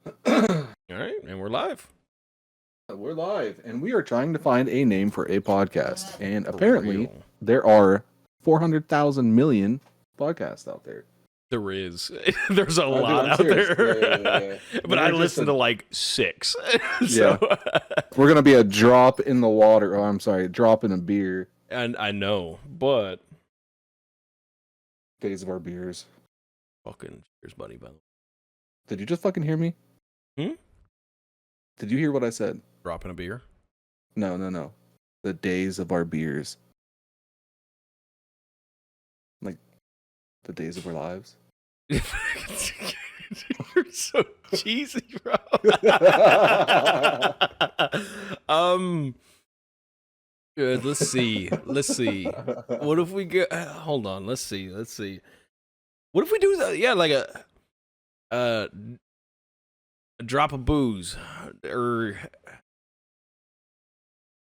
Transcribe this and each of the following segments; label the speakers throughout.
Speaker 1: All right, and we're live.
Speaker 2: We're live, and we are trying to find a name for a podcast. And
Speaker 1: For
Speaker 2: apparently,
Speaker 1: real.
Speaker 2: there are 400,000 million podcasts out there.
Speaker 1: There is. There's a
Speaker 2: Dude,
Speaker 1: lot
Speaker 2: I'm
Speaker 1: out
Speaker 2: serious.
Speaker 1: there.
Speaker 2: Yeah.
Speaker 1: But I listened to like 6. So,
Speaker 2: We're gonna be a drop in the water. Oh, I'm sorry, drop in a beer.
Speaker 1: and I know, but
Speaker 2: Days of our beers.
Speaker 1: fucking cheers, buddy. By the way,
Speaker 2: Did you just fucking hear me?
Speaker 1: Hmm?
Speaker 2: Did you hear what I said?
Speaker 1: dropping a beer.
Speaker 2: No. The days of our beers. Like the days of our lives.
Speaker 1: You're so cheesy, bro. Good. Let's see. What if we get? Hold on. Let's see. What if we do that? Yeah, like a drop of booze or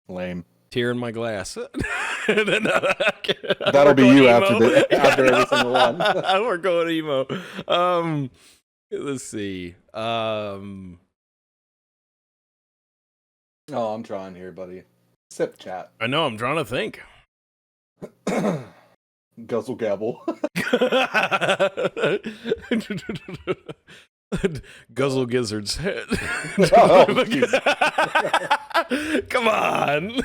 Speaker 2: Lame.
Speaker 1: tear in my glass.
Speaker 2: That'll be you after every single one.
Speaker 1: We're going emo. Let's see.
Speaker 2: Oh, I'm trying here, buddy. Sip chat.
Speaker 1: I know. I'm trying to think.
Speaker 2: Guzzle gabble.
Speaker 1: Guzzle gizzards.
Speaker 2: Oh,
Speaker 1: Come on.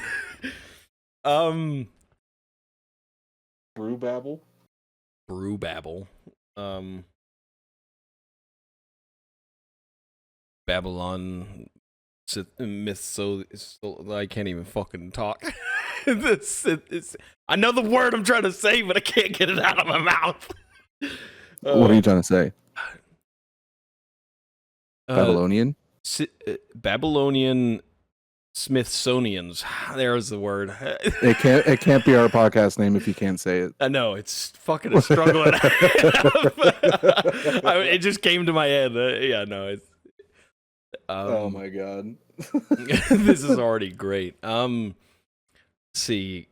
Speaker 2: Brew babble.
Speaker 1: Brew babble. Babylon myth. So I can't even fucking talk. I know the word I'm trying to say, but I can't get it out of my mouth.
Speaker 2: What are you trying to say? Babylonian?
Speaker 1: Babylonian Smithsonians. There's the word.
Speaker 2: It can't be our podcast name if you can't say it.
Speaker 1: I know, it's fucking a struggle. It just came to my head. Yeah, no. It's,
Speaker 2: oh my god.
Speaker 1: This is already great. Let's see.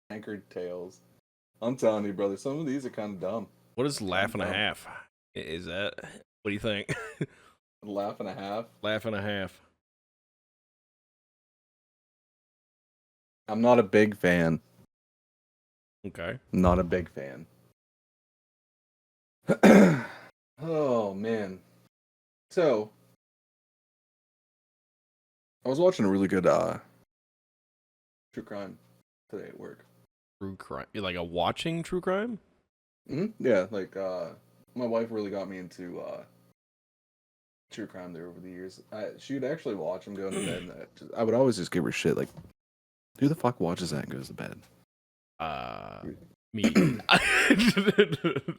Speaker 2: Anchored Tales. I'm telling you, brother, some of these are kind of dumb.
Speaker 1: What is laugh and a half? Is that? What do you think?
Speaker 2: Laugh and a half.
Speaker 1: Laugh and a half.
Speaker 2: I'm not a big fan.
Speaker 1: Okay.
Speaker 2: Not a big fan. Oh man. So I was watching a really good true crime today at work.
Speaker 1: True crime. You're like a watching true crime?
Speaker 2: Yeah, like my wife really got me into true crime there over the years. She'd actually watch them go to bed. And I would always just give her shit like, who the fuck watches that and goes to bed?
Speaker 1: Me.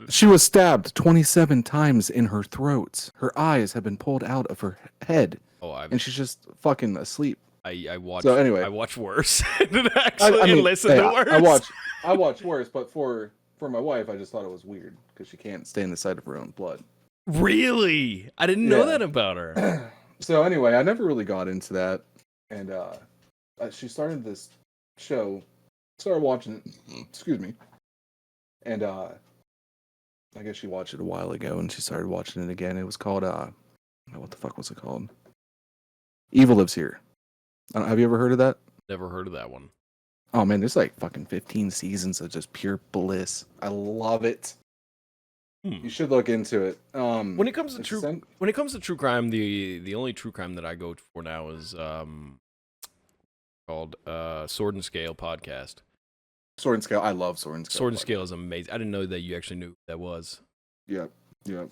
Speaker 2: She was stabbed 27 times in her throat. Her eyes have been pulled out of her head. And she's just fucking asleep.
Speaker 1: I watch.
Speaker 2: So anyway,
Speaker 1: I watch worse. Actually, listen to worse.
Speaker 2: I watch worse, but for my wife, I just thought it was weird because she can't stand the sight of her own blood.
Speaker 1: Really? I didn't know that about her.
Speaker 2: So anyway, I never really got into that, and she started this show. Started watching it. Excuse me. And I guess she watched it a while ago, and she started watching it again. It was called what the fuck was it called? Evil Lives Here. Have you ever heard of that?
Speaker 1: Never heard of that one.
Speaker 2: Oh man, there's like fucking 15 seasons of just pure bliss. I love it. You should look into it.
Speaker 1: When it comes to true crime, the only true crime that I go for now is called Sword and Scale podcast.
Speaker 2: Sword and Scale. I love Sword and Scale.
Speaker 1: Sword and Scale is amazing. I didn't know that you actually knew who that was.
Speaker 2: Yep. Do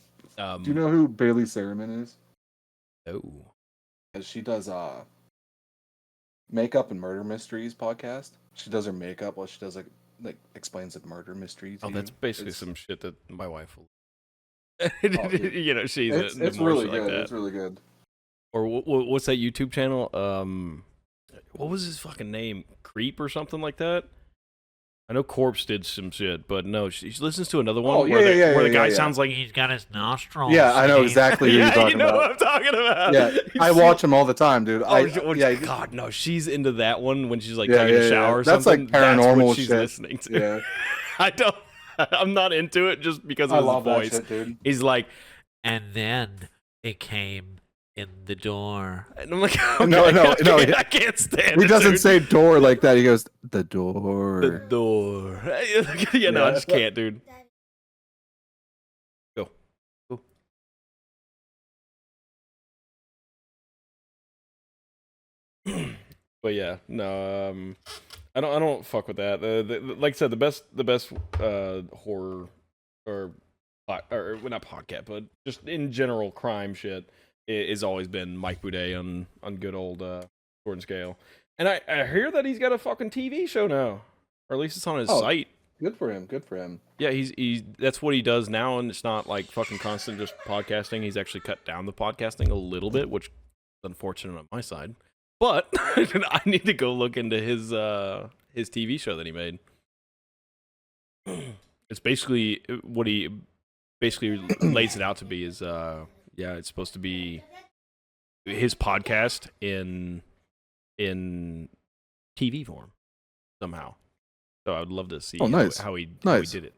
Speaker 2: you know who Bailey Sermon is?
Speaker 1: Oh.
Speaker 2: She does makeup and murder mysteries podcast. She does her makeup while she does like explains a murder mystery.
Speaker 1: Oh, that's basically some shit that my wife will.
Speaker 2: You
Speaker 1: know, she's
Speaker 2: it's really good. It's really good.
Speaker 1: Or what's that YouTube channel? What was his fucking name? Creep or something like that? I know Corpse did some shit, but no, she listens to another one
Speaker 2: Oh,
Speaker 1: where the guy
Speaker 2: yeah.
Speaker 1: sounds like he's got his nostrils.
Speaker 2: Yeah, I know exactly who you're
Speaker 1: Yeah,
Speaker 2: talking
Speaker 1: you know
Speaker 2: about.
Speaker 1: what I'm talking about.
Speaker 2: Yeah, I watch them all the time, dude.
Speaker 1: God, no, she's into that one when she's like
Speaker 2: Yeah,
Speaker 1: taking a
Speaker 2: yeah,
Speaker 1: shower
Speaker 2: yeah.
Speaker 1: or
Speaker 2: That's,
Speaker 1: something.
Speaker 2: like, paranormal
Speaker 1: That's what she's
Speaker 2: shit.
Speaker 1: listening to.
Speaker 2: Yeah.
Speaker 1: I'm not into it just because
Speaker 2: I
Speaker 1: of his
Speaker 2: love that
Speaker 1: voice.
Speaker 2: shit, dude.
Speaker 1: He's like,
Speaker 3: And then it came in the door.
Speaker 1: and I'm like, okay,
Speaker 2: No,
Speaker 1: I can't stand it.
Speaker 2: He doesn't
Speaker 1: dude.
Speaker 2: say door like that. He goes, the door.
Speaker 1: The door. Yeah, no, I just can't, dude. Go. But yeah, no, I don't fuck with that. Like I said, the best horror or well, not podcast, but just in general crime shit is always been Mike Boudet on good old Sword and Scale. And I hear that he's got a fucking TV show now, or at least it's on his site.
Speaker 2: Good for him. Good for him.
Speaker 1: Yeah, he's that's what he does now, and it's not like fucking constant just podcasting. He's actually cut down the podcasting a little bit, which is unfortunate on my side. But I need to go look into his TV show that he made. It's basically what he basically lays it out to be is it's supposed to be his podcast in TV form somehow. So I would love to see
Speaker 2: nice.
Speaker 1: how he
Speaker 2: Nice.
Speaker 1: did it.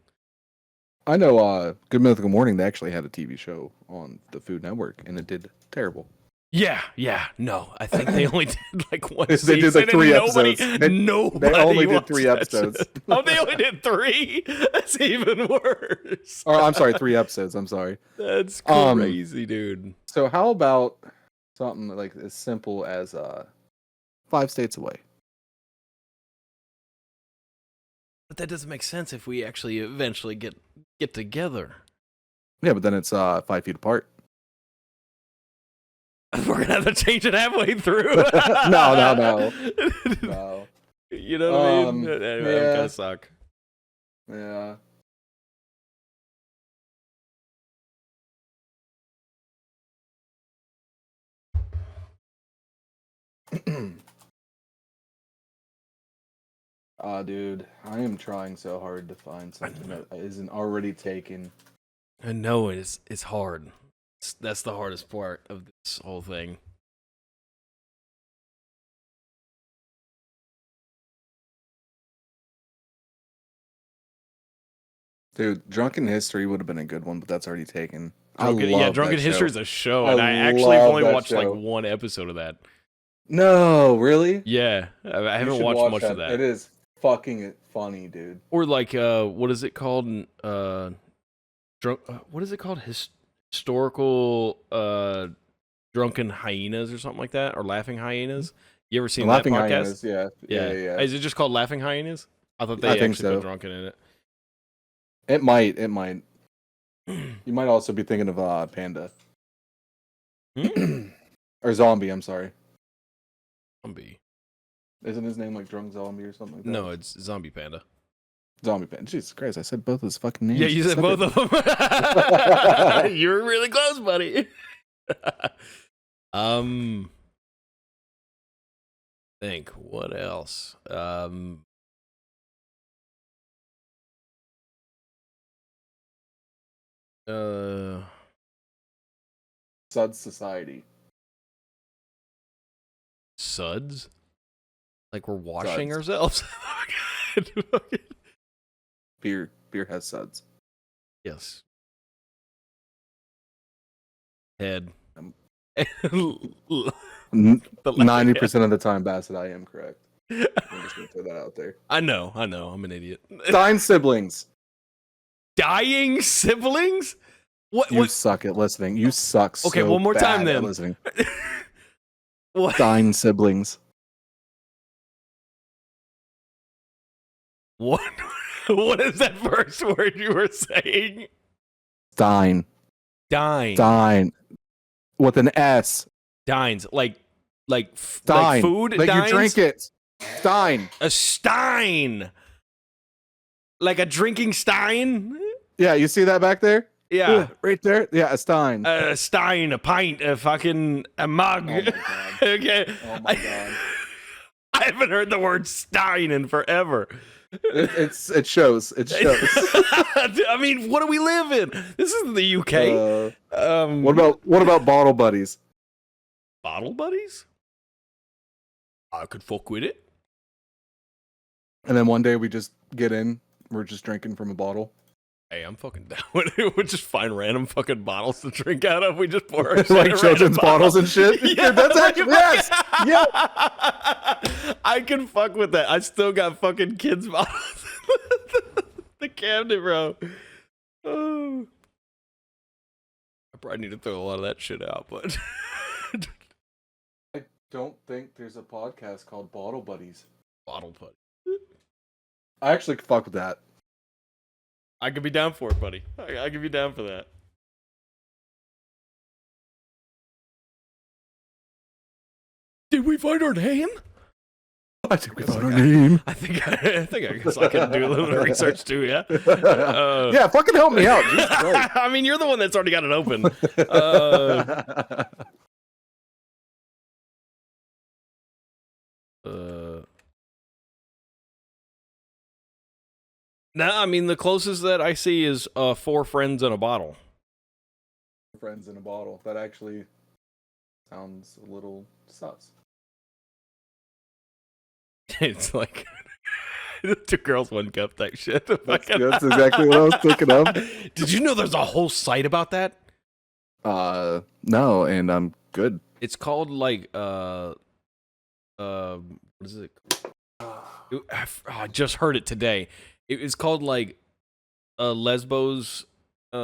Speaker 2: I know Good Mythical Morning, they actually had a TV show on the Food Network, and it did terrible.
Speaker 1: Yeah, no. I think they only did like one
Speaker 2: They
Speaker 1: season.
Speaker 2: did like 3
Speaker 1: and
Speaker 2: episodes.
Speaker 1: Nobody
Speaker 2: They only did
Speaker 1: watched
Speaker 2: 3
Speaker 1: that
Speaker 2: episodes.
Speaker 1: shit. Oh, they only did 3? That's even worse.
Speaker 2: Or I'm sorry, 3 episodes. I'm sorry.
Speaker 1: That's
Speaker 2: Um,
Speaker 1: crazy, dude.
Speaker 2: So how about something like as simple as 5 states away?
Speaker 1: But that doesn't make sense if we actually eventually get together.
Speaker 2: Yeah, but then it's 5 feet apart.
Speaker 1: We're gonna have to change it halfway through.
Speaker 2: No. No.
Speaker 1: You know what I mean? Anyway, I'm
Speaker 2: yeah.
Speaker 1: gonna suck.
Speaker 2: Yeah. Dude, I am trying so hard to find something that isn't already taken.
Speaker 1: I know it's hard. That's the hardest part of this whole thing.
Speaker 2: Dude, Drunken History would have been a good one, but that's already taken.
Speaker 1: Drunken History is a show, and I actually
Speaker 2: love
Speaker 1: only
Speaker 2: that
Speaker 1: watched like
Speaker 2: show.
Speaker 1: 1 episode of that.
Speaker 2: No, really?
Speaker 1: Yeah, I
Speaker 2: You
Speaker 1: haven't
Speaker 2: should
Speaker 1: watched
Speaker 2: watch
Speaker 1: much of that.
Speaker 2: It is fucking funny, dude.
Speaker 1: Or like, what is it called? What is it called? Historical drunken hyenas or something like that, or laughing hyenas. You ever seen
Speaker 2: Laughing
Speaker 1: that podcast?
Speaker 2: Hyenas, yeah.
Speaker 1: Is it just called Laughing Hyenas? I thought they
Speaker 2: I think
Speaker 1: actually put
Speaker 2: so.
Speaker 1: drunken in it.
Speaker 2: It might. You might also be thinking of Panda. Or Zombie, I'm sorry.
Speaker 1: Zombie.
Speaker 2: Isn't his name like Drunk Zombie or something like that?
Speaker 1: No, it's Zombie Panda.
Speaker 2: Zombie Panda. Jesus Christ, I said both his fucking names.
Speaker 1: Yeah, you said both of them. You were really close, buddy. Think what else?
Speaker 2: Suds Society.
Speaker 1: Suds? Like we're washing
Speaker 2: Suds.
Speaker 1: ourselves?
Speaker 2: Beer has suds.
Speaker 1: Yes. Head.
Speaker 2: N-
Speaker 1: The
Speaker 2: 90% of the time, Bassett, I am correct. I'm just gonna throw that out there.
Speaker 1: I know. I'm an idiot.
Speaker 2: Stein siblings.
Speaker 1: Dying siblings? What?
Speaker 2: You suck at listening. You suck.
Speaker 1: Okay,
Speaker 2: so
Speaker 1: one more time
Speaker 2: bad at
Speaker 1: then.
Speaker 2: Listening.
Speaker 1: What?
Speaker 2: Stein siblings.
Speaker 1: What? What is that first word you were saying?
Speaker 2: Stein.
Speaker 1: Dine.
Speaker 2: Stein. With an S.
Speaker 1: Dines. Like
Speaker 2: Stein.
Speaker 1: food.
Speaker 2: Like
Speaker 1: dines?
Speaker 2: you drink it. Stein.
Speaker 1: A stein. Like a drinking stein?
Speaker 2: Yeah, you see that back there?
Speaker 1: Yeah.
Speaker 2: Right there? Yeah, a Stein.
Speaker 1: A stein, a pint, a mug.
Speaker 2: Oh my God.
Speaker 1: Okay.
Speaker 2: Oh my God.
Speaker 1: I haven't heard the word stein in forever.
Speaker 2: It shows. It shows.
Speaker 1: I mean, what do we live in? This isn't the UK.
Speaker 2: What about bottle buddies?
Speaker 1: Bottle buddies? I could fuck with it.
Speaker 2: And then one day we just get in. We're just drinking from a bottle.
Speaker 1: Hey, I'm fucking down with it. We just find random fucking bottles to drink out of. We just pour our shit
Speaker 2: Like
Speaker 1: in
Speaker 2: children's
Speaker 1: random
Speaker 2: bottles and shit.
Speaker 1: Yeah,
Speaker 2: Dude, that's actually yes. Yeah.
Speaker 1: I can fuck with that. I still got fucking kids bottles in the cabinet, bro. Oh. I probably need to throw a lot of that shit out, but
Speaker 2: I don't think there's a podcast called Bottle Buddies.
Speaker 1: bottle put.
Speaker 2: I actually fuck with that.
Speaker 1: I could be down for it, buddy. I could be down for that. Did we find our name?
Speaker 2: I think we found our name.
Speaker 1: I guess I can do a little bit of research too. Yeah.
Speaker 2: Yeah, fucking help me out. Jesus Christ.
Speaker 1: I mean, you're the one that's already got it open. No, I mean the closest that I see is 4 friends in a bottle.
Speaker 2: Friends in a bottle. That actually sounds a little sus.
Speaker 1: It's like 2 girls, 1 cup type shit.
Speaker 2: That's exactly what I was thinking of.
Speaker 1: Did you know there's a whole site about that?
Speaker 2: No, and I'm good.
Speaker 1: It's called like what is it? I just heard it today. It's called like Lesbos in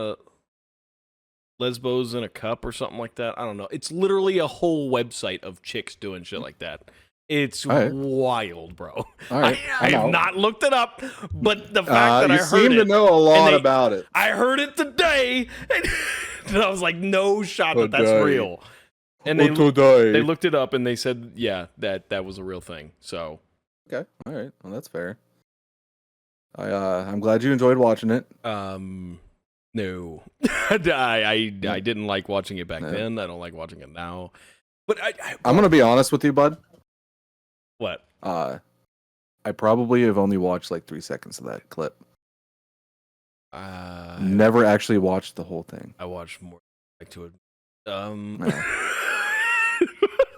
Speaker 1: a cup or something like that. I don't know. It's literally a whole website of chicks doing shit like that. It's wild, bro.
Speaker 2: All right,
Speaker 1: I have not looked it up, but the fact that I heard
Speaker 2: seem to know a lot about it.
Speaker 1: I heard it today, and I was like, no shot that that's
Speaker 2: Today.
Speaker 1: real. And they looked it up and they said, yeah, that was a real thing. So
Speaker 2: Okay, all right. Well, that's fair. I'm glad you enjoyed watching it.
Speaker 1: no, I didn't like watching it back
Speaker 2: No.
Speaker 1: then. I don't like watching it now. But
Speaker 2: I'm gonna be honest with you, bud.
Speaker 1: What?
Speaker 2: I probably have only watched like 3 seconds of that clip. Never actually watched the whole thing.
Speaker 1: I watched more like to it.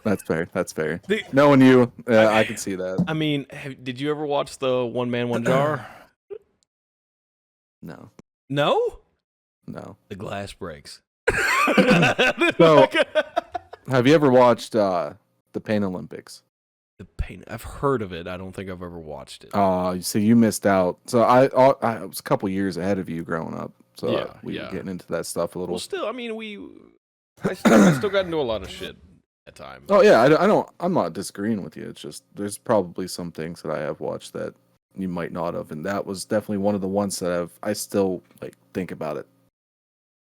Speaker 2: That's fair. That's fair.
Speaker 1: The-
Speaker 2: Knowing you, I can see that.
Speaker 1: I mean, did you ever watch the One Man One Jar?
Speaker 2: No,
Speaker 1: No.
Speaker 2: no.
Speaker 1: The glass breaks.
Speaker 2: So, have you ever watched the Pain Olympics?
Speaker 1: The pain. I've heard of it. I don't think I've ever watched it.
Speaker 2: Oh, so you missed out. So I was a couple years ahead of you growing up. So
Speaker 1: Yeah,
Speaker 2: we
Speaker 1: yeah.
Speaker 2: were getting into that stuff a little.
Speaker 1: Well, still, I mean, I still got into a lot of shit at time.
Speaker 2: Oh yeah, I don't. I'm not disagreeing with you. It's just there's probably some things that I have watched that you might not have, and that was definitely one of the ones that I still like think about it.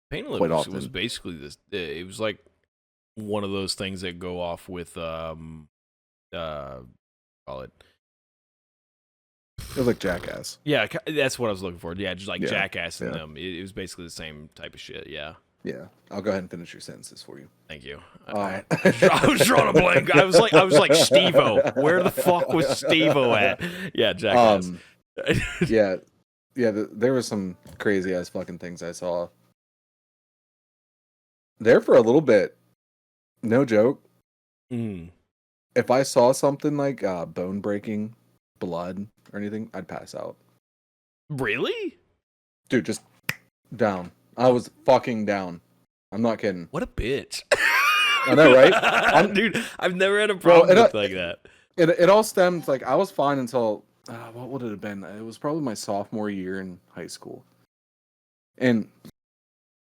Speaker 1: Pain
Speaker 2: quite
Speaker 1: Olympics
Speaker 2: often.
Speaker 1: was basically this. It was like one of those things that go off with call it.
Speaker 2: It was like Jackass.
Speaker 1: Yeah, that's what I was looking for. Yeah, just like
Speaker 2: Yeah,
Speaker 1: Jackass and
Speaker 2: yeah.
Speaker 1: them. It was basically the same type of shit. Yeah.
Speaker 2: Yeah, I'll go ahead and finish your sentences for you.
Speaker 1: Thank you.
Speaker 2: Alright.
Speaker 1: I was drawing a blank. I was like Steve-O. Where the fuck was Steve-O at? Yeah, Jackass.
Speaker 2: Yeah, there was some crazy ass fucking things I saw there for a little bit. No joke.
Speaker 1: Mm.
Speaker 2: If I saw something like bone breaking, blood, or anything, I'd pass out.
Speaker 1: Really?
Speaker 2: Dude, just down. I was fucking down. I'm not kidding.
Speaker 1: What a bitch.
Speaker 2: I know, right?
Speaker 1: Dude, I've never had a problem with like that.
Speaker 2: It all stemmed like I was fine until what would it have been? It was probably my sophomore year in high school. And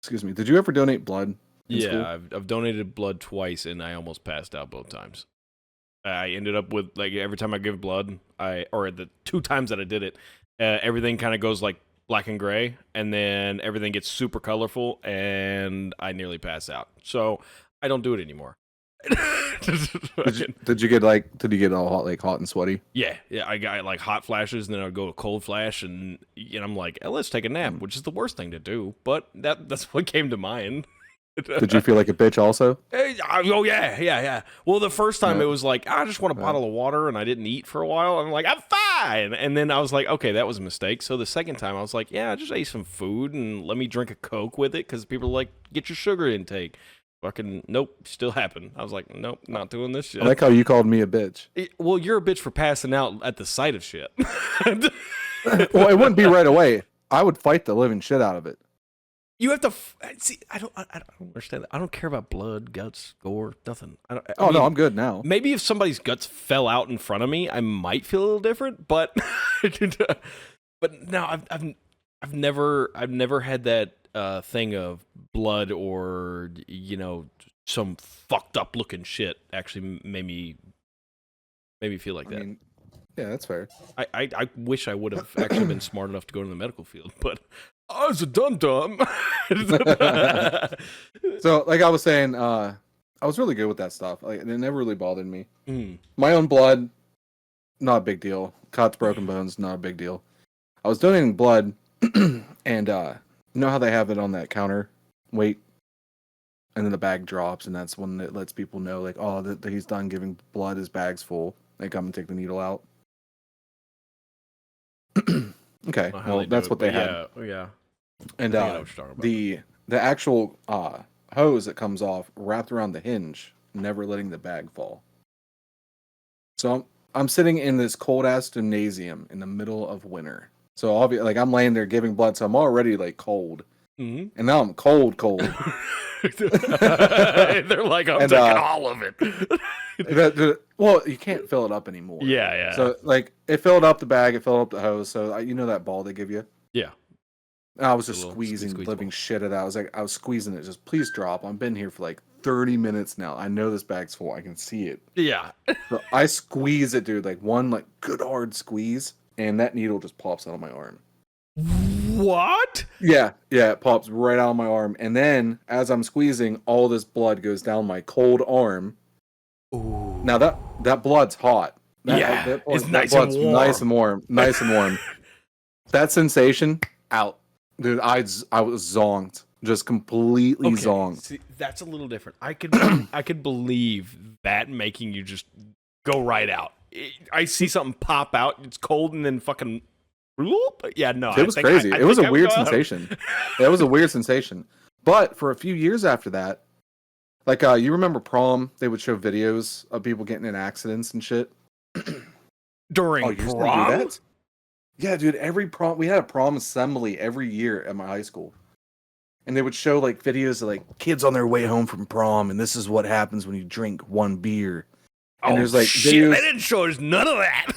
Speaker 2: excuse me, did you ever donate blood? In
Speaker 1: Yeah,
Speaker 2: school?
Speaker 1: I've donated blood twice and I almost passed out both times. I ended up with like every time I give blood, or the 2 times that I did it, everything kind of goes like black and gray, and then everything gets super colorful, and I nearly pass out. So I don't do it anymore.
Speaker 2: Did you get all hot and sweaty?
Speaker 1: Yeah, I got like hot flashes, and then I'd go to cold flash, and I'm like, let's take a nap, which is the worst thing to do, but that's what came to mind.
Speaker 2: Did you feel like a bitch also?
Speaker 1: Oh yeah. Well, the first time
Speaker 2: Yeah.
Speaker 1: it was like I just want a bottle of water, and I didn't eat for a while. I'm like, I'm fine, and then I was like, okay, that was a mistake. So the second time I was like, yeah, I just ate some food and let me drink a Coke with it because people are like, get your sugar intake. Fucking nope, still happened. I was like, nope, not doing this shit.
Speaker 2: I like how you called me a bitch.
Speaker 1: Well, you're a bitch for passing out at the sight of shit.
Speaker 2: Well, it wouldn't be right away. I would fight the living shit out of it.
Speaker 1: You have to see. I don't understand that. I don't care about blood, guts, gore, nothing. I
Speaker 2: Oh, no,
Speaker 1: mean,
Speaker 2: I'm good now.
Speaker 1: maybe if somebody's guts fell out in front of me, I might feel a little different. But but no, I've never had that thing of blood or some fucked up looking shit actually made me feel like
Speaker 2: I
Speaker 1: that.
Speaker 2: mean, yeah, that's fair.
Speaker 1: I wish I would have actually been smart enough to go to the medical field, but I was a dum-dum.
Speaker 2: So, like I was saying, I was really good with that stuff. Like, it never really bothered me.
Speaker 1: Mm.
Speaker 2: My own blood, not a big deal. Cuts, broken bones, not a big deal. I was donating blood, and you know how they have it on that counter, weight, and then the bag drops, and that's when it lets people know, like, oh, that he's done giving blood, his bag's full. They come and take the needle out. Okay,
Speaker 1: How
Speaker 2: well,
Speaker 1: they do
Speaker 2: that's
Speaker 1: it,
Speaker 2: what they
Speaker 1: but
Speaker 2: had.
Speaker 1: Yeah.
Speaker 2: And
Speaker 1: I know what you're talking about.
Speaker 2: the actual hose that comes off wrapped around the hinge, never letting the bag fall. So I'm sitting in this cold ass gymnasium in the middle of winter. So like I'm laying there giving blood, so I'm already like cold,
Speaker 1: Mhm.
Speaker 2: and now I'm cold.
Speaker 1: They're like, I'm
Speaker 2: And,
Speaker 1: taking all of it.
Speaker 2: Well, you can't fill it up anymore.
Speaker 1: Yeah.
Speaker 2: So like it filled up the bag, it filled up the hose. So you know that ball they give you.
Speaker 1: Yeah.
Speaker 2: And I was
Speaker 1: The
Speaker 2: just
Speaker 1: little
Speaker 2: squeezing,
Speaker 1: squeeze
Speaker 2: living
Speaker 1: ball.
Speaker 2: shit at that. I was squeezing it. Just please drop. I've been here for like 30 minutes now. I know this bag's full. I can see it.
Speaker 1: Yeah.
Speaker 2: So I squeeze it, dude. Like one like good hard squeeze, and that needle just pops out of my arm.
Speaker 1: What?
Speaker 2: Yeah, it pops right out of my arm. And then as I'm squeezing, all this blood goes down my cold arm.
Speaker 1: Ooh.
Speaker 2: Now that blood's hot.
Speaker 1: It's nice
Speaker 2: blood's
Speaker 1: and warm.
Speaker 2: nice and warm. Nice and warm. That sensation out. Dude, I was zonked. Just completely zonked.
Speaker 1: See, that's a little different. I could believe that making you just go right out. I see something pop out. It's cold and then fucking. Yeah, no.
Speaker 2: It was crazy. It was a weird sensation. It was a weird sensation. But for a few years after that, like you remember prom? They would show videos of people getting in accidents and shit.
Speaker 1: During
Speaker 2: Oh, you used to do
Speaker 1: prom?
Speaker 2: that? Yeah, dude. Every prom, we had a prom assembly every year at my high school, and they would show like videos of like kids on their way home from prom, and this is what happens when you drink one beer. And there's like
Speaker 1: shit,
Speaker 2: videos,
Speaker 1: they didn't show us none of that.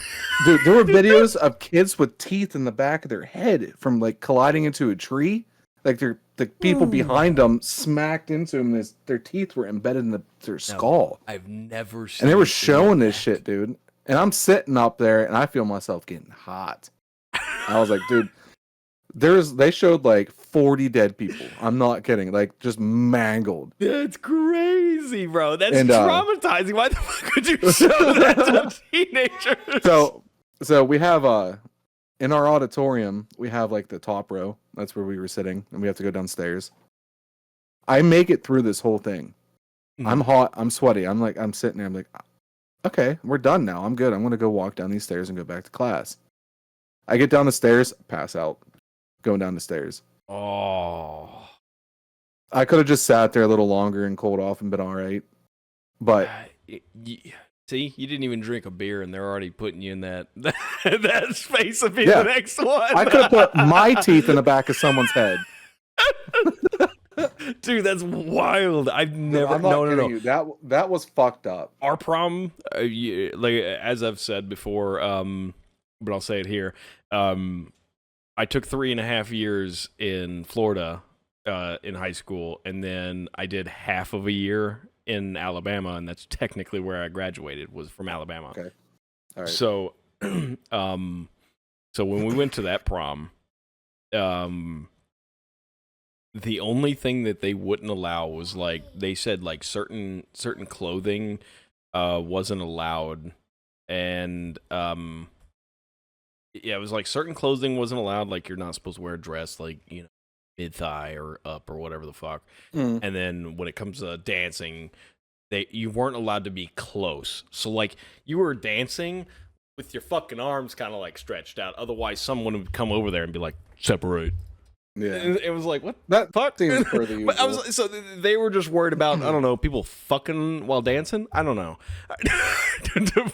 Speaker 2: dude, there were videos of kids with teeth in the back of their head from like colliding into a tree. Like the people behind them smacked into them. Their teeth were embedded in their skull.
Speaker 1: I've never seen.
Speaker 2: And they were showing this shit, dude. And I'm sitting up there, and I feel myself getting hot. I was like, dude, they showed like 40 dead people. I'm not kidding. Like just mangled.
Speaker 1: That's crazy, bro. That's
Speaker 2: And,
Speaker 1: traumatizing. Why the fuck would you show that to teenagers?
Speaker 2: So we have in our auditorium, we have like the top row. That's where we were sitting, and we have to go downstairs. I make it through this whole thing. I'm hot, I'm sweaty. I'm sitting there, I'm like, okay, we're done now. I'm good. I'm gonna go walk down these stairs and go back to class. I get down the stairs, pass out, going down the stairs.
Speaker 1: Oh.
Speaker 2: I could have just sat there a little longer and cooled off and been all right. But
Speaker 1: See, you didn't even drink a beer, and they're already putting you in that that space of being
Speaker 2: Yeah.
Speaker 1: the next one.
Speaker 2: I could have put my teeth in the back of someone's head.
Speaker 1: Dude, that's wild. I've never.
Speaker 2: I'm not
Speaker 1: No.
Speaker 2: kidding you. That was fucked up.
Speaker 1: Our prom, like as I've said before, but I'll say it here. I took 3.5 years in Florida in high school, and then I did half of a year in Alabama, and that's technically where I graduated, was from Alabama.
Speaker 2: Okay. All right.
Speaker 1: So, so when we went to that prom, the only thing that they wouldn't allow was like they said like certain clothing wasn't allowed, and yeah, it was like certain clothing wasn't allowed. Like you're not supposed to wear a dress, like mid thigh or up or whatever the fuck.
Speaker 2: Mm.
Speaker 1: And then when it comes to dancing, you weren't allowed to be close. So like you were dancing with your fucking arms kind of like stretched out. Otherwise, someone would come over there and be like, "Separate."
Speaker 2: Yeah,
Speaker 1: And it was like, what
Speaker 2: that
Speaker 1: fuck?
Speaker 2: seems further
Speaker 1: But I
Speaker 2: usual.
Speaker 1: was so they were just worried about I don't know people fucking while dancing. I don't know,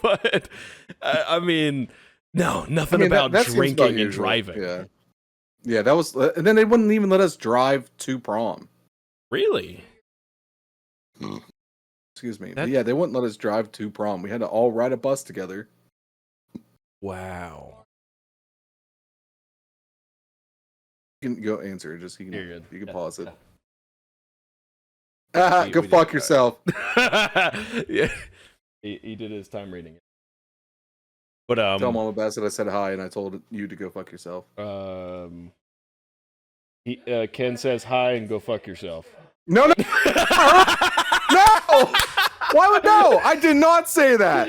Speaker 1: but I mean, no, nothing about
Speaker 2: that seems
Speaker 1: drinking and
Speaker 2: usual.
Speaker 1: driving.
Speaker 2: Yeah, that was, and then they wouldn't even let us drive to prom.
Speaker 1: Really?
Speaker 2: Excuse me.
Speaker 1: That-
Speaker 2: Yeah, they wouldn't let us drive to prom. We had to all ride a bus together.
Speaker 1: Wow.
Speaker 2: You can go answer. Just you
Speaker 1: You're good.
Speaker 2: can
Speaker 1: Yeah,
Speaker 2: pause it.
Speaker 1: yeah.
Speaker 2: Ah, go
Speaker 1: We
Speaker 2: fuck
Speaker 1: did-
Speaker 2: yourself.
Speaker 1: Yeah, he did his time reading it. But
Speaker 2: Tell Mama Bass that I said hi and I told you to go fuck yourself.
Speaker 1: Ken says hi and go fuck yourself.
Speaker 2: No, no, no! Why would no? I did not say that.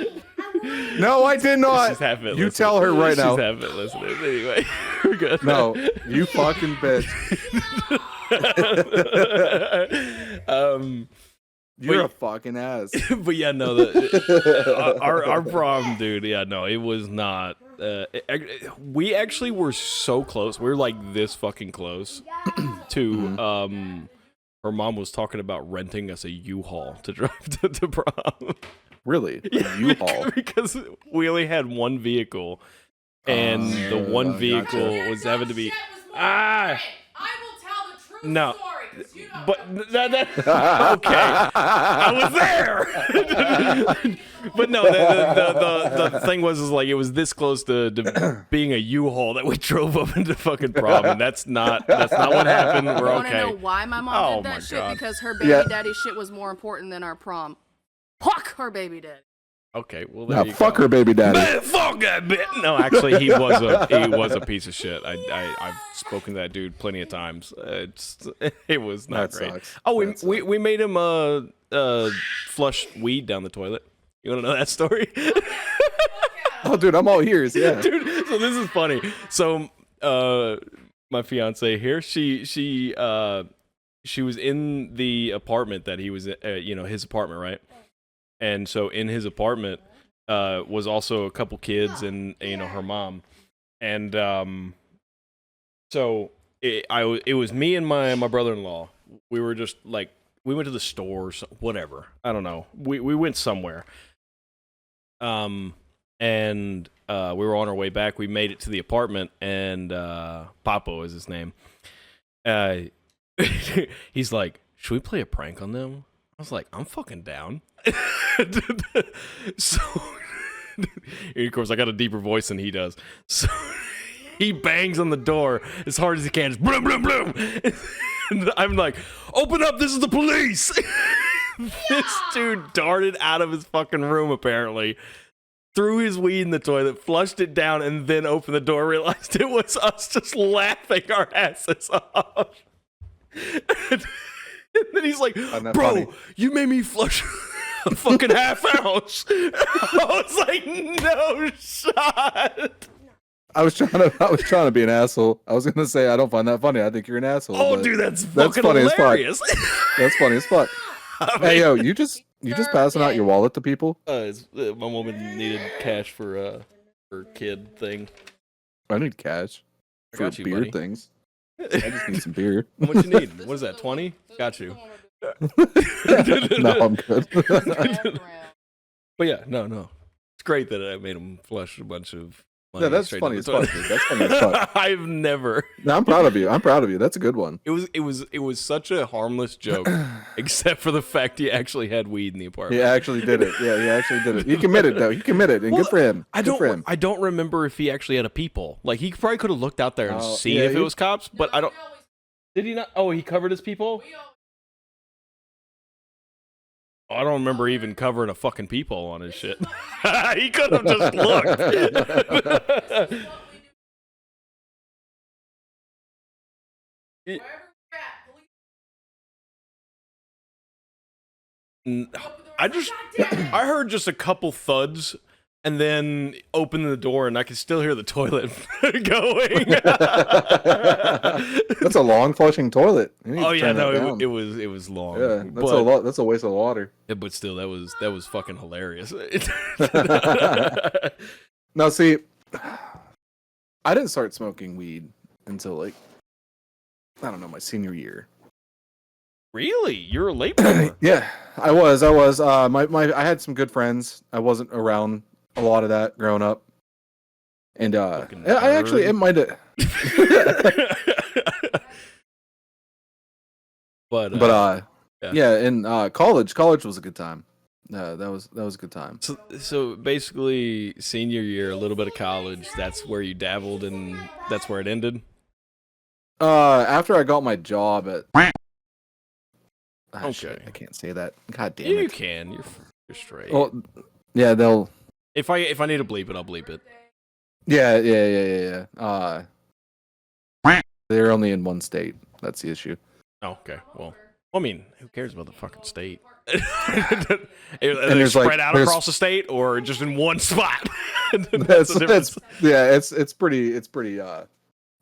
Speaker 2: No, I did not.
Speaker 1: She's half it
Speaker 2: You
Speaker 1: listening.
Speaker 2: tell her right now.
Speaker 1: She's half it listening. Anyway, we're good.
Speaker 2: No, you fucking bitch. You're
Speaker 1: But-
Speaker 2: a fucking ass.
Speaker 1: But yeah, no, our prom, dude. Yeah, no, it was not. We actually were so close. We were like this fucking close to. Her mom was talking about renting us a U-Haul to drive to prom.
Speaker 2: Really?
Speaker 1: Yeah,
Speaker 2: U-Haul.
Speaker 1: because we only had one vehicle, and the one
Speaker 2: gotcha.
Speaker 1: vehicle was having to be. Ah,
Speaker 4: I will tell the true
Speaker 1: No.
Speaker 4: story, 'cause you don't
Speaker 1: but
Speaker 4: know
Speaker 1: that okay. I was there. But no, the thing was is like it was this close to being a U-Haul that we drove up into fucking prom, and that's not what happened. We're
Speaker 4: You want to know
Speaker 1: okay.
Speaker 4: why my mom
Speaker 1: Oh
Speaker 4: did
Speaker 1: my
Speaker 4: that shit?
Speaker 1: God.
Speaker 4: Because her baby
Speaker 2: Yeah.
Speaker 4: daddy shit was more important than our prom. Fuck her baby daddy.
Speaker 1: Okay, well there
Speaker 2: Now,
Speaker 1: you
Speaker 2: fuck
Speaker 1: go.
Speaker 2: her baby daddy.
Speaker 1: Man, fuck that bitch. No, actually, he was a piece of shit. I've spoken to that dude plenty of times. It was not
Speaker 2: That
Speaker 1: great.
Speaker 2: sucks.
Speaker 1: Oh,
Speaker 2: That sucks.
Speaker 1: we made him flush weed down the toilet. You want to know that story?
Speaker 2: Oh, dude, I'm all ears. Yeah.
Speaker 1: Dude, so this is funny. So my fiance here, she was in the apartment that he was his apartment, right? And so in his apartment was also a couple kids and her mom. And so it was me and my brother-in-law. We were just like we went to the store or whatever. I don't know. We went somewhere. And we were on our way back. We made it to the apartment, and Papo is his name. He's like, "Should we play a prank on them?" I was like, "I'm fucking down." So, of course, I got a deeper voice than he does. So he bangs on the door as hard as he can, just bloom, bloom, bloom. And I'm like, "Open up! This is the police!" This dude darted out of his fucking room, apparently, threw his weed in the toilet, flushed it down, and then opened the door, realized it was us just laughing our asses off. And then he's like,
Speaker 2: that
Speaker 1: "Bro,
Speaker 2: funny?
Speaker 1: you made me flush a fucking half ounce." I was like, "No shot."
Speaker 2: I was trying to be an asshole. I was gonna say I don't find that funny. I think you're an asshole.
Speaker 1: Oh,
Speaker 2: but
Speaker 1: dude, that's
Speaker 2: that's
Speaker 1: fucking
Speaker 2: funny as fuck.
Speaker 1: hilarious.
Speaker 2: that's funny as fuck. Hey, yo, you just passing out your wallet to people?
Speaker 1: My woman needed cash for kid thing.
Speaker 2: I need cash
Speaker 1: I
Speaker 2: for
Speaker 1: got you,
Speaker 2: beer
Speaker 1: buddy.
Speaker 2: things. I just need some beer.
Speaker 1: How much you need? What is that? 20? Got you.
Speaker 2: No, I'm good.
Speaker 1: But yeah, no. It's great that I made him flush a bunch of money
Speaker 2: Yeah, that's
Speaker 1: straight
Speaker 2: funny
Speaker 1: down
Speaker 2: as
Speaker 1: the
Speaker 2: fuck,
Speaker 1: toilet.
Speaker 2: dude. That's funny as fuck.
Speaker 1: I've never.
Speaker 2: No, I'm proud of you. I'm proud of you. That's a good one.
Speaker 1: It was such a harmless joke, except for the fact he actually had weed in the apartment.
Speaker 2: He actually did it. Yeah, he actually did it. He committed though. He committed, and
Speaker 1: Well,
Speaker 2: good for him.
Speaker 1: I
Speaker 2: Good for him.
Speaker 1: don't remember if he actually had a peephole. Like he probably could have looked out there and
Speaker 2: Oh,
Speaker 1: seen
Speaker 2: yeah,
Speaker 1: if it
Speaker 2: he-
Speaker 1: was cops, but I don't. Did he not? Oh, he covered his people. I don't remember even covering a fucking peephole on his shit. He could have just looked. I heard just a couple thuds, and then opened the door, and I could still hear the toilet going.
Speaker 2: That's a long flushing toilet. You need
Speaker 1: Oh
Speaker 2: to
Speaker 1: yeah,
Speaker 2: turn that
Speaker 1: no,
Speaker 2: down.
Speaker 1: it was long.
Speaker 2: Yeah, that's
Speaker 1: but,
Speaker 2: a lot. That's a waste of water.
Speaker 1: yeah, but still, that was fucking hilarious.
Speaker 2: Now, see, I didn't start smoking weed until like I don't know, my senior year.
Speaker 1: Really, you're a late bloomer.
Speaker 2: Yeah, I was. I had some good friends. I wasn't around a lot of that growing up, and
Speaker 1: Fucking
Speaker 2: I actually
Speaker 1: nerd.
Speaker 2: it might have.
Speaker 1: But
Speaker 2: Yeah, in college was a good time. That was a good time.
Speaker 1: so basically, senior year, a little bit of college. That's where you dabbled, and that's where it ended.
Speaker 2: After I got my job at. Ah, shit,
Speaker 1: Okay.
Speaker 2: I can't say that. God damn
Speaker 1: You
Speaker 2: it.
Speaker 1: can. You're straight.
Speaker 2: Well, yeah, they'll.
Speaker 1: if I need to bleep it, I'll bleep it.
Speaker 2: Yeah. They're only in one state. That's the issue.
Speaker 1: Oh, okay. Well, I mean, who cares about the fucking state? Are they
Speaker 2: there's,
Speaker 1: spread
Speaker 2: like,
Speaker 1: out
Speaker 2: there's-
Speaker 1: across the state, or just in one spot?
Speaker 2: That's
Speaker 1: the difference.
Speaker 2: it's pretty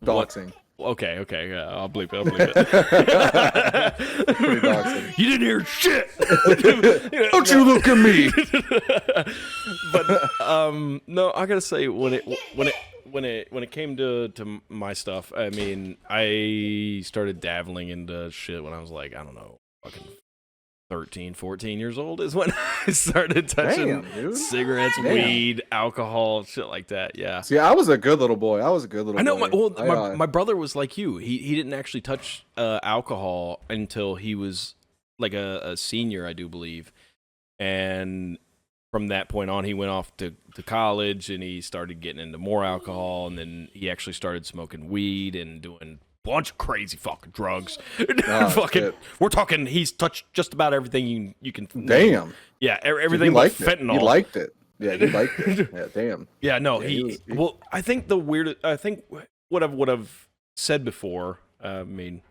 Speaker 2: doxing.
Speaker 1: Okay, yeah, I'll bleep it.
Speaker 2: Pretty doxing.
Speaker 1: You didn't hear shit.
Speaker 2: Don't you look at me.
Speaker 1: But no, I gotta say when it came to my stuff, I mean, I started dabbling into shit when I was like, I don't know, fucking 13, 14 years old is when I started touching
Speaker 2: Damn, dude.
Speaker 1: cigarettes,
Speaker 2: Damn.
Speaker 1: weed, alcohol, shit like that. Yeah.
Speaker 2: See, I was a good little boy.
Speaker 1: I know.
Speaker 2: boy.
Speaker 1: My brother was like you. He didn't actually touch alcohol until he was like a senior, I do believe. And from that point on, he went off to college, and he started getting into more alcohol, and then he actually started smoking weed and doing a bunch of crazy fucking drugs.
Speaker 2: Shit.
Speaker 1: We're talking. He's touched just about everything you can.
Speaker 2: Damn.
Speaker 1: Yeah,
Speaker 2: Dude,
Speaker 1: everything
Speaker 2: he
Speaker 1: but
Speaker 2: liked it.
Speaker 1: fentanyl.
Speaker 2: He liked it. Yeah, he liked it. Yeah, damn.
Speaker 1: Yeah, no,
Speaker 2: Yeah,
Speaker 1: he.
Speaker 2: he-
Speaker 1: Well, I think I think what I've said before. I mean,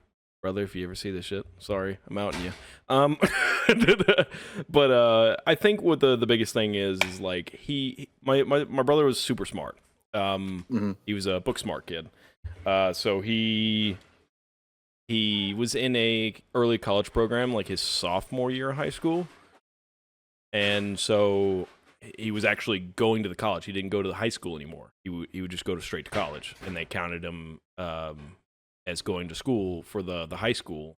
Speaker 1: brother, if you ever see this shit, sorry, I'm outing you. But I think what the biggest thing is like my brother was super smart.
Speaker 2: Mhm.
Speaker 1: He was a book smart kid. So he was in a early college program like his sophomore year of high school. And so he was actually going to the college. He didn't go to the high school anymore. He would just go straight to college, and they counted him as going to school for the high school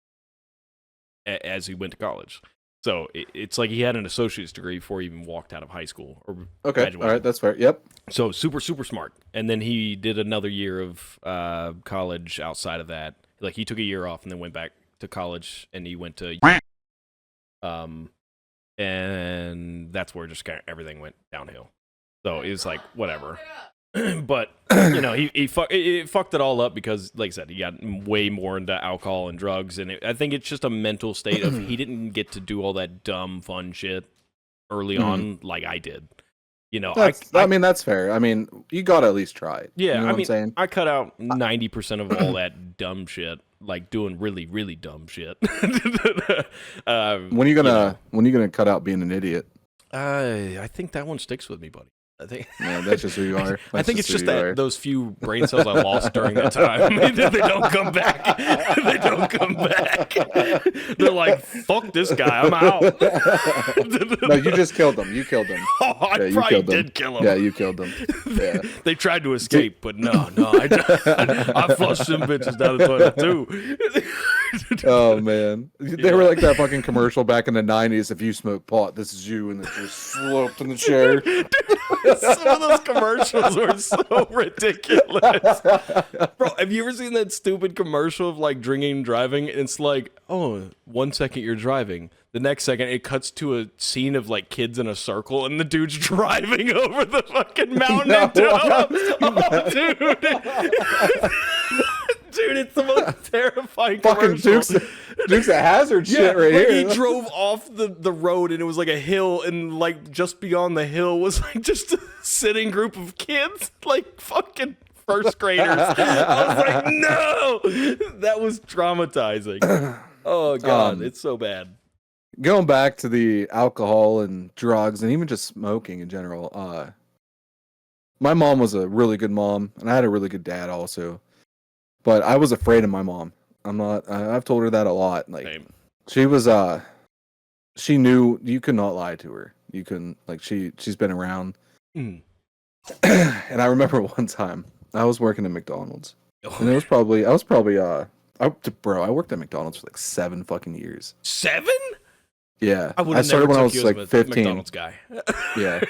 Speaker 1: as he went to college. So it's like he had an associate's degree before he even walked out of high school or
Speaker 2: Okay.
Speaker 1: graduated.
Speaker 2: All right, that's fair. Yep.
Speaker 1: So super smart. And then he did another year of college outside of that. Like he took a year off and then went back to college, and he went to and that's where just kind of everything went downhill. So it was like whatever. But you know, he fucked it all up because, like I said, he got way more into alcohol and drugs, and I think it's just a mental state of he didn't get to do all that dumb fun shit early on like I did. You know,
Speaker 2: I mean, that's fair. I mean, you gotta at least try it.
Speaker 1: yeah,
Speaker 2: You know
Speaker 1: I
Speaker 2: what I'm
Speaker 1: mean,
Speaker 2: saying?
Speaker 1: I cut out 90% of all that dumb shit, like doing really, really dumb shit.
Speaker 2: When you gonna cut out being an idiot?
Speaker 1: I think that one sticks with me, buddy. I think.
Speaker 2: Yeah, that's just who you are.
Speaker 1: I think it's just
Speaker 2: who you
Speaker 1: that
Speaker 2: are.
Speaker 1: those few brain cells I lost during that time. they don't come back. They don't come back. They're like, fuck this guy, I'm out.
Speaker 2: No, you just killed them. You killed them.
Speaker 1: Oh, I
Speaker 2: Yeah, you
Speaker 1: probably
Speaker 2: killed them.
Speaker 1: did kill him.
Speaker 2: Yeah, you killed them. Yeah.
Speaker 1: They tried to escape, but no, I flushed them bitches down the toilet too.
Speaker 2: Oh man, they were like that fucking commercial back in the '90s. If you smoke pot, this is you, and it just sloped in the chair.
Speaker 1: Some of those commercials were so ridiculous. Bro, have you ever seen that stupid commercial of like drinking and driving? It's like, oh, 1 second you're driving. The next second it cuts to a scene of like kids in a circle and the dude's driving over the fucking mountain
Speaker 2: No,
Speaker 1: into
Speaker 2: I've
Speaker 1: oh, dude. Dude, it's the most terrifying
Speaker 2: Fucking
Speaker 1: commercial.
Speaker 2: Dukes of Hazard shit right
Speaker 1: like
Speaker 2: here.
Speaker 1: he drove off the road and it was like a hill, and like just beyond the hill was like just a sitting group of kids, like fucking first graders. I was like, no, that was traumatizing. Oh god, it's so bad.
Speaker 2: Going back to the alcohol and drugs and even just smoking in general. my mom was a really good mom, and I had a really good dad also. But I was afraid of my mom. I'm not. I've told her that a lot. Like
Speaker 1: Same.
Speaker 2: she was. She knew you could not lie to her. You couldn't. Like she's been around.
Speaker 1: Mm.
Speaker 2: And I remember one time I was working at McDonald's, and I was probably bro. I worked at McDonald's for like 7 fucking years.
Speaker 1: 7?
Speaker 2: Yeah,
Speaker 1: I would
Speaker 2: I
Speaker 1: have
Speaker 2: started
Speaker 1: never
Speaker 2: when I
Speaker 1: took
Speaker 2: was
Speaker 1: you
Speaker 2: like
Speaker 1: as a
Speaker 2: 15.
Speaker 1: McDonald's guy.
Speaker 2: Yeah.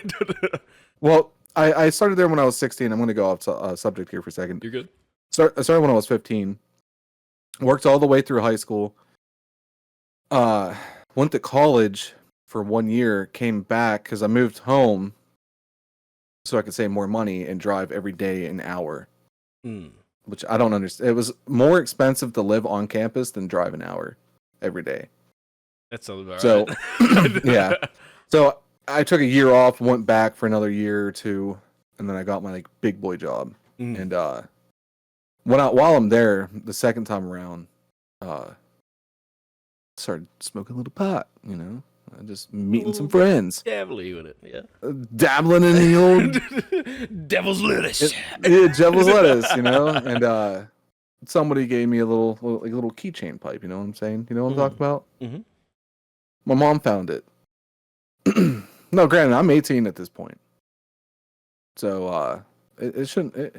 Speaker 2: Well, I started there when I was 16. I'm going to go off subject here for a second.
Speaker 1: You're good.
Speaker 2: I started when I was 15. Worked all the way through high school. Went to college for 1 year. Came back because I moved home so I could save more money and drive every day an hour.
Speaker 1: Mm.
Speaker 2: Which I don't understand. It was more expensive to live on campus than drive an hour every day.
Speaker 1: That sounds about
Speaker 2: So,
Speaker 1: right.
Speaker 2: yeah. So I took a year off, went back for another year or two, and then I got my like big boy job.
Speaker 1: Mm.
Speaker 2: And while I'm there, the second time around, started smoking a little pot. You know, just meeting some friends,
Speaker 1: Dabbly with it, yeah.
Speaker 2: dabbling in the old
Speaker 1: Devil's lettuce.
Speaker 2: devil's lettuce. You know, and somebody gave me a little keychain pipe. You know what I'm saying? You know what I'm talking about?
Speaker 1: Mhm.
Speaker 2: My mom found it. No, granted, I'm 18 at this point, so it shouldn't.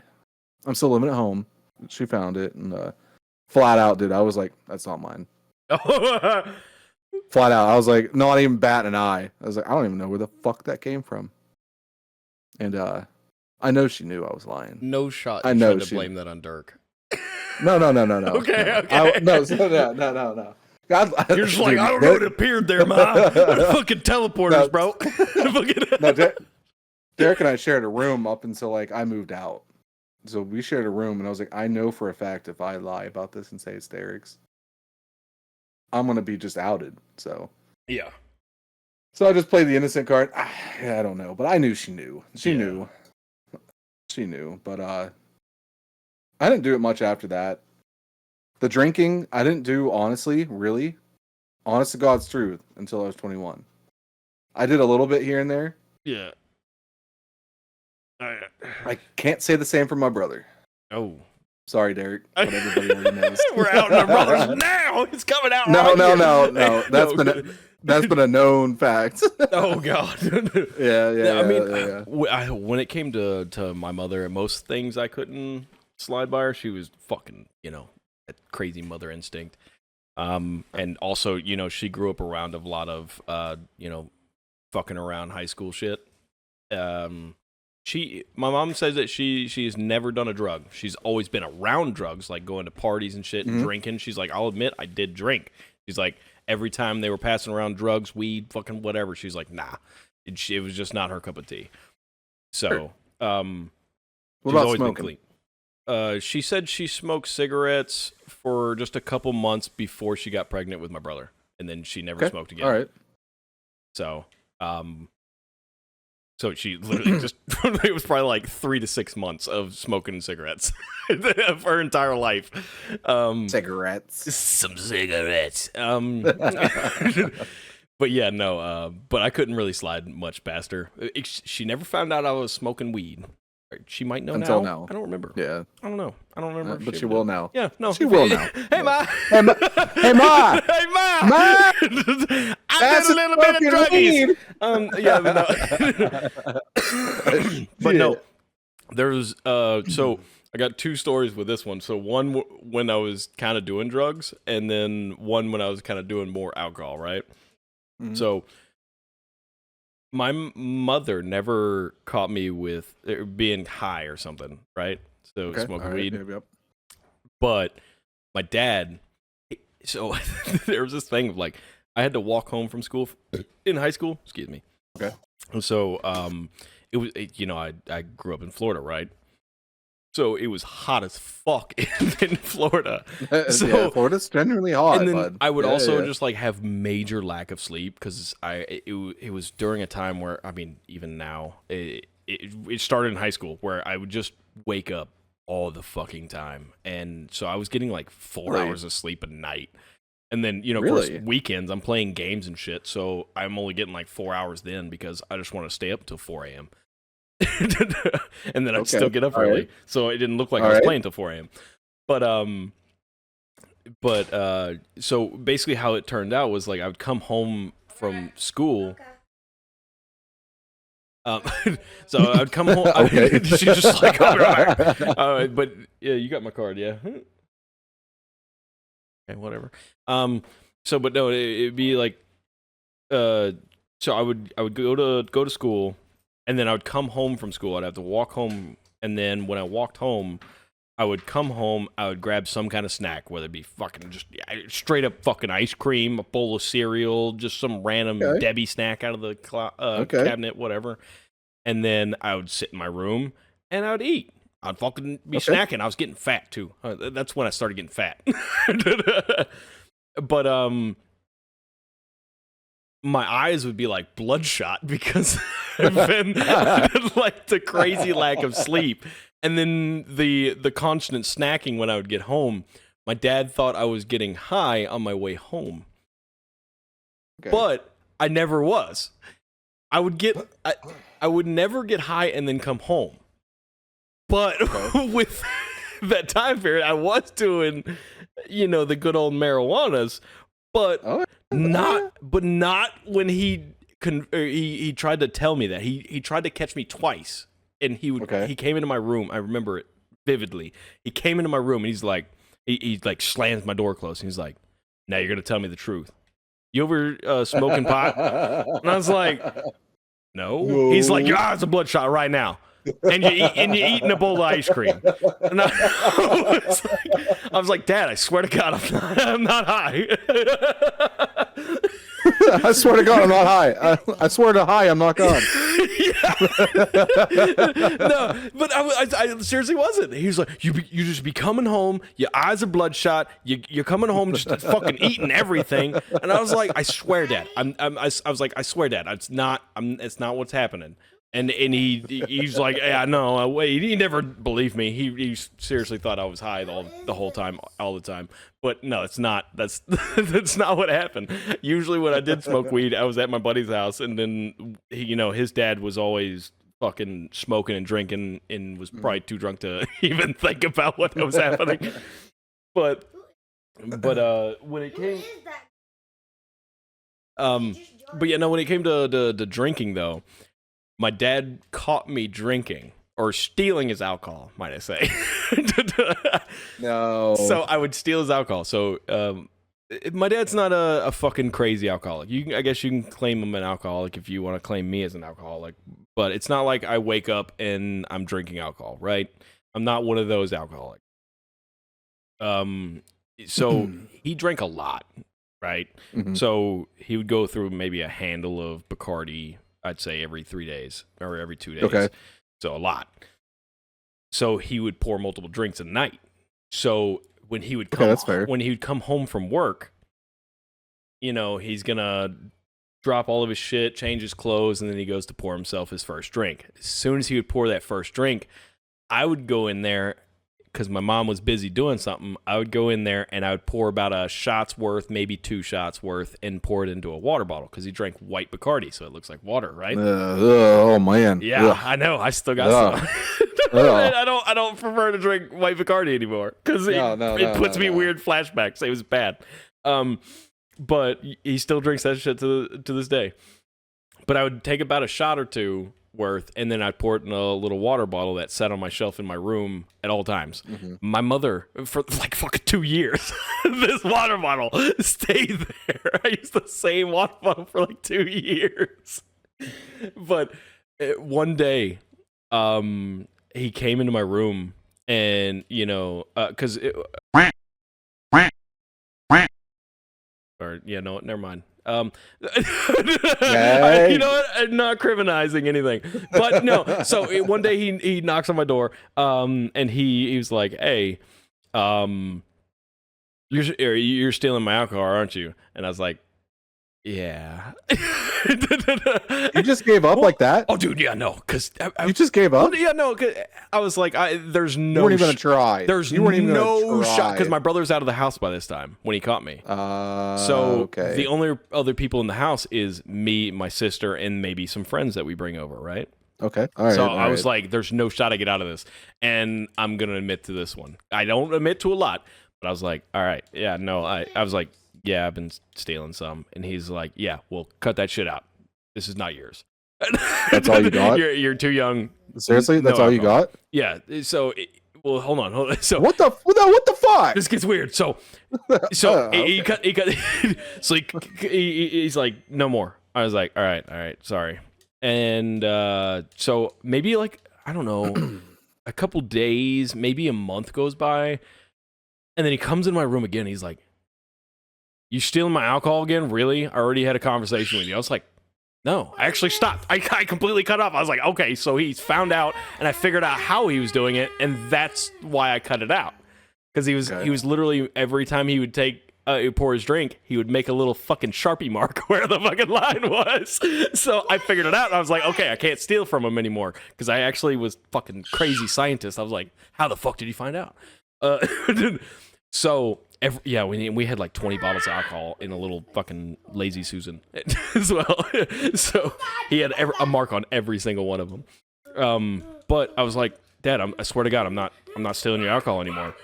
Speaker 2: I'm still living at home. She found it, and flat out, dude, I was like, "That's not mine." Flat out, I was like, not even batting an eye. I was like, I don't even know where the fuck that came from. And I know she knew I was lying.
Speaker 1: No shot.
Speaker 2: I
Speaker 1: You
Speaker 2: know
Speaker 1: tried to
Speaker 2: she-
Speaker 1: blame that on Dirk.
Speaker 2: No.
Speaker 1: Okay,
Speaker 2: no.
Speaker 1: okay.
Speaker 2: No. God,
Speaker 1: You're just like,
Speaker 2: dude,
Speaker 1: I don't know. It appeared there, ma. Fucking teleporters,
Speaker 2: No.
Speaker 1: bro. Fucking-
Speaker 2: No, Derek and I shared a room up until like I moved out. So we shared a room, and I was like, I know for a fact if I lie about this and say it's Derek's, I'm gonna be just outed. So
Speaker 1: yeah.
Speaker 2: I just played the innocent card. I don't know, but I knew she knew. She
Speaker 1: Yeah.
Speaker 2: knew. But I didn't do it much after that. The drinking, I didn't do honestly, really, honest to God's truth, until I was 21. I did a little bit here and there.
Speaker 1: Yeah.
Speaker 2: I can't say the same for my brother.
Speaker 1: Oh.
Speaker 2: Sorry, Derek, but everybody already knows.
Speaker 1: We're out in our brothers now. It's coming out.
Speaker 2: No.
Speaker 1: right
Speaker 2: That's been a known fact.
Speaker 1: Oh God.
Speaker 2: Yeah.
Speaker 1: I mean,
Speaker 2: yeah.
Speaker 1: when it came to my mother, most things I couldn't slide by her. She was fucking, that crazy mother instinct. And also, she grew up around a lot of, fucking around high school shit. My mom says that she's never done a drug. She's always been around drugs, like going to parties and shit and drinking. She's like, I'll admit I did drink. She's like, every time they were passing around drugs, weed, fucking whatever, she's like, nah. It was just not her cup of tea. So,
Speaker 2: What
Speaker 1: she's
Speaker 2: about
Speaker 1: always
Speaker 2: smoking?
Speaker 1: been clean. She said she smoked cigarettes for just a couple months before she got pregnant with my brother, and then she never smoked again.
Speaker 2: All right.
Speaker 1: So, so she literally just, it was probably like 3 to 6 months of smoking cigarettes for her entire life.
Speaker 2: Cigarettes.
Speaker 1: Some cigarettes. But yeah, no, but I couldn't really slide much past her. She never found out I was smoking weed. She might know
Speaker 2: Until
Speaker 1: now.
Speaker 2: now.
Speaker 1: I don't remember.
Speaker 2: Yeah.
Speaker 1: I don't know. I don't remember. if
Speaker 2: But she
Speaker 1: ever
Speaker 2: will
Speaker 1: did.
Speaker 2: now.
Speaker 1: Yeah, no.
Speaker 2: She will now.
Speaker 1: Hey, Ma.
Speaker 2: Hey, Ma. Hey, Ma.
Speaker 1: Hey, Ma.
Speaker 2: Ma.
Speaker 1: I
Speaker 2: That's
Speaker 1: did a little bit of
Speaker 2: fucking
Speaker 1: druggies. Yeah, but no. But no. There's so I got 2 stories with this one. So one when I was kind of doing drugs, and then one when I was kind of doing more alcohol, right?
Speaker 2: Mhm.
Speaker 1: So my mother never caught me with being high or something, right? So
Speaker 2: Okay,
Speaker 1: smoking
Speaker 2: all right,
Speaker 1: weed.
Speaker 2: yep.
Speaker 1: But my dad, so there was this thing of like, I had to walk home from school in high school. Excuse me.
Speaker 2: Okay.
Speaker 1: And so, it was, I grew up in Florida, right? So it was hot as fuck in Florida. So-
Speaker 2: Yeah, Florida's generally hot,
Speaker 1: And then
Speaker 2: bud.
Speaker 1: I would
Speaker 2: Yeah,
Speaker 1: also
Speaker 2: yeah.
Speaker 1: just like have major lack of sleep because it was during a time where, I mean, even now, it started in high school where I would just wake up all the fucking time. And so I was getting like 4
Speaker 2: Really?
Speaker 1: hours of sleep a night. And then, of
Speaker 2: Really?
Speaker 1: course, weekends, I'm playing games and shit. So I'm only getting like 4 hours then because I just want to stay up till 4 a.m. and then I'd
Speaker 2: Okay,
Speaker 1: still get up
Speaker 2: all
Speaker 1: early,
Speaker 2: right.
Speaker 1: so it didn't look like
Speaker 2: All
Speaker 1: I was
Speaker 2: right.
Speaker 1: playing till 4 a.m. But so basically, how it turned out was like I would come home from school. So I would come home.
Speaker 2: Okay.
Speaker 1: She's just like, "I'll be right back." But yeah, you got my card, yeah. Okay, whatever. But no, it'd be like, so I would go to school, and then I would come home from school. I'd have to walk home, and then when I walked home, I would come home. I would grab some kind of snack, whether it be fucking just straight up fucking ice cream, a bowl of cereal, just some random
Speaker 2: Okay.
Speaker 1: Debbie snack out of the
Speaker 2: Okay.
Speaker 1: cabinet, whatever. And then I would sit in my room and I would eat. I'd fucking be
Speaker 2: Okay.
Speaker 1: snacking. I was getting fat too. That's when I started getting fat. But my eyes would be like bloodshot because I've been like the crazy lack of sleep, and then the constant snacking when I would get home. My dad thought I was getting high on my way home,
Speaker 2: Okay.
Speaker 1: but I never was. I would never get high and then come home. But
Speaker 2: Okay.
Speaker 1: with that time period, I was doing, the good old marijuanas, but
Speaker 2: Oh,
Speaker 1: not when he tried to tell me that. He tried to catch me twice, and
Speaker 2: Okay.
Speaker 1: he came into my room. I remember it vividly. He came into my room and he's like, he like slams my door closed. And he's like, "Now you're gonna tell me the truth. You over smoking pot?" And I was like, "No." He's like, "Your eyes are bloodshot right now, and you're eating a bowl of ice cream." And I was like, "Dad, I swear to God, I'm not high."
Speaker 2: I swear to God, I'm not high. I swear to high, I'm not God.
Speaker 1: No, but I seriously wasn't. He was like, you just be coming home, your eyes are bloodshot, you're coming home just fucking eating everything. And I was like, I swear, Dad. I was like, I swear, Dad, it's not what's happening. And he's like, "Yeah, no, wait." He never believed me. He seriously thought I was high the whole time, all the time. But no, it's not. That's not what happened. Usually, when I did smoke weed, I was at my buddy's house, and then his dad was always fucking smoking and drinking, and was probably too drunk to even think about what was happening. But when it came, but yeah, no, when it came to drinking though. My dad caught me drinking or stealing his alcohol, might I say.
Speaker 2: No.
Speaker 1: So I would steal his alcohol. So my dad's not a fucking crazy alcoholic. I guess you can claim him an alcoholic if you want to claim me as an alcoholic. But it's not like I wake up and I'm drinking alcohol, right? I'm not one of those alcoholics. So he drank a lot, right?
Speaker 2: Mhm.
Speaker 1: So he would go through maybe a handle of Bacardi, I'd say every 3 days or every 2 days.
Speaker 2: Okay.
Speaker 1: So a lot. So he would pour multiple drinks a night. So when he would come,
Speaker 2: that's fair.
Speaker 1: when he would come home from work, he's gonna drop all of his shit, change his clothes, and then he goes to pour himself his first drink. As soon as he would pour that first drink, I would go in there because my mom was busy doing something. I would go in there and I would pour about a shot's worth, maybe 2 shots worth, and pour it into a water bottle because he drank white Bacardi, so it looks like water, right?
Speaker 2: Oh man.
Speaker 1: Yeah,
Speaker 2: Ugh.
Speaker 1: I know. I still got
Speaker 2: Ugh.
Speaker 1: some.
Speaker 2: Ugh.
Speaker 1: I don't prefer to drink white Bacardi anymore because it puts me weird flashbacks. It was bad. But he still drinks that shit to this day. But I would take about a shot or 2 worth, and then I'd pour it in a little water bottle that sat on my shelf in my room at all times.
Speaker 2: Mhm.
Speaker 1: My mother, for like fucking 2 years, this water bottle stayed there. I used the same water bottle for like 2 years. But one day, he came into my room, and because never mind.
Speaker 2: Hey.
Speaker 1: You know what? I'm not criminalizing anything, but no. So one day he knocks on my door, and he was like, "Hey, you're stealing my alcohol, aren't you?" And I was like, "Yeah."
Speaker 2: You just gave up like that?
Speaker 1: Oh, dude, yeah, no, because
Speaker 2: You just gave up?
Speaker 1: yeah, no, 'cause I was like, there's no,
Speaker 2: You weren't even gonna try.
Speaker 1: there's
Speaker 2: You weren't even
Speaker 1: no
Speaker 2: gonna
Speaker 1: shot because
Speaker 2: try.
Speaker 1: my brother's out of the house by this time when he caught me. So
Speaker 2: okay.
Speaker 1: the only other people in the house is me, my sister, and maybe some friends that we bring over, right?
Speaker 2: Okay. All right.
Speaker 1: So
Speaker 2: all
Speaker 1: I was
Speaker 2: right.
Speaker 1: like, there's no shot I get out of this. And I'm going to admit to this one. I don't admit to a lot, but I was like, all right. Yeah, no. I was like, yeah, I've been stealing some. And he's like, yeah, well, cut that shit out. This is not yours.
Speaker 2: That's all you got?
Speaker 1: You're too young.
Speaker 2: Seriously, that's
Speaker 1: No
Speaker 2: all you
Speaker 1: alcohol.
Speaker 2: got?
Speaker 1: Yeah. So, well, hold on. So
Speaker 2: What the fuck?
Speaker 1: this gets weird. So he cut. So he's like, no more. I was like, all right, sorry. And so maybe like, I don't know, a couple days, maybe a month goes by, and then he comes in my room again. He's like, you stealing my alcohol again? Really? I already had a conversation with you. I was like, no, I actually stopped. I completely cut off. I was like, okay, so he's found out, and I figured out how he was doing it, and that's why I cut it out. Because he was literally, every time he would pour his drink, he would make a little fucking Sharpie mark where the fucking line was. So I figured it out, and I was like, okay, I can't steal from him anymore. Because I actually was fucking crazy scientist. I was like, how the fuck did he find out? So we had like 20 bottles of alcohol in a little fucking Lazy Susan as well. So he had a mark on every single one of them. But I was like, Dad, I swear to God, I'm not stealing your alcohol anymore.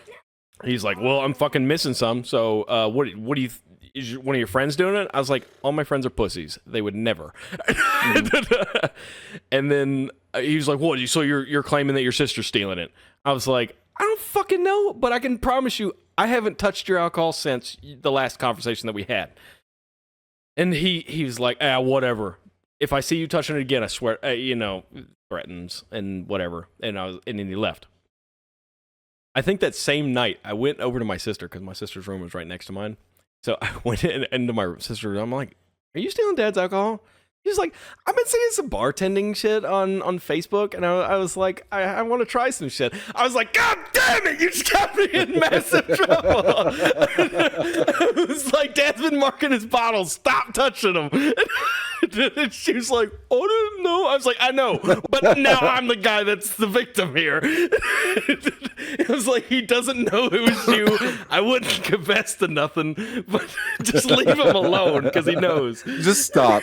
Speaker 1: He's like, well, I'm fucking missing some. So what do you? Is one of your friends doing it? I was like, all my friends are pussies. They would never. And then he was like, what? So you're claiming that your sister's stealing it? I was like, I don't fucking know, but I can promise you, I haven't touched your alcohol since the last conversation that we had. And he was like, whatever. If I see you touching it again, I swear, threatens and whatever. And then he left. I think that same night, I went over to my sister because my sister's room was right next to mine. So I went into my sister's room. I'm like, are you stealing Dad's alcohol? He's like, I've been seeing some bartending shit on Facebook, and I was like, I want to try some shit. I was like, God damn it, you just got me in massive trouble. I was like, Dad's been marking his bottles. Stop touching them. And she was like, oh, I didn't know. I was like, I know, but now I'm the guy that's the victim here. It was like, he doesn't know it was you. I wouldn't confess to nothing, but just leave him alone because he knows.
Speaker 2: Just stop.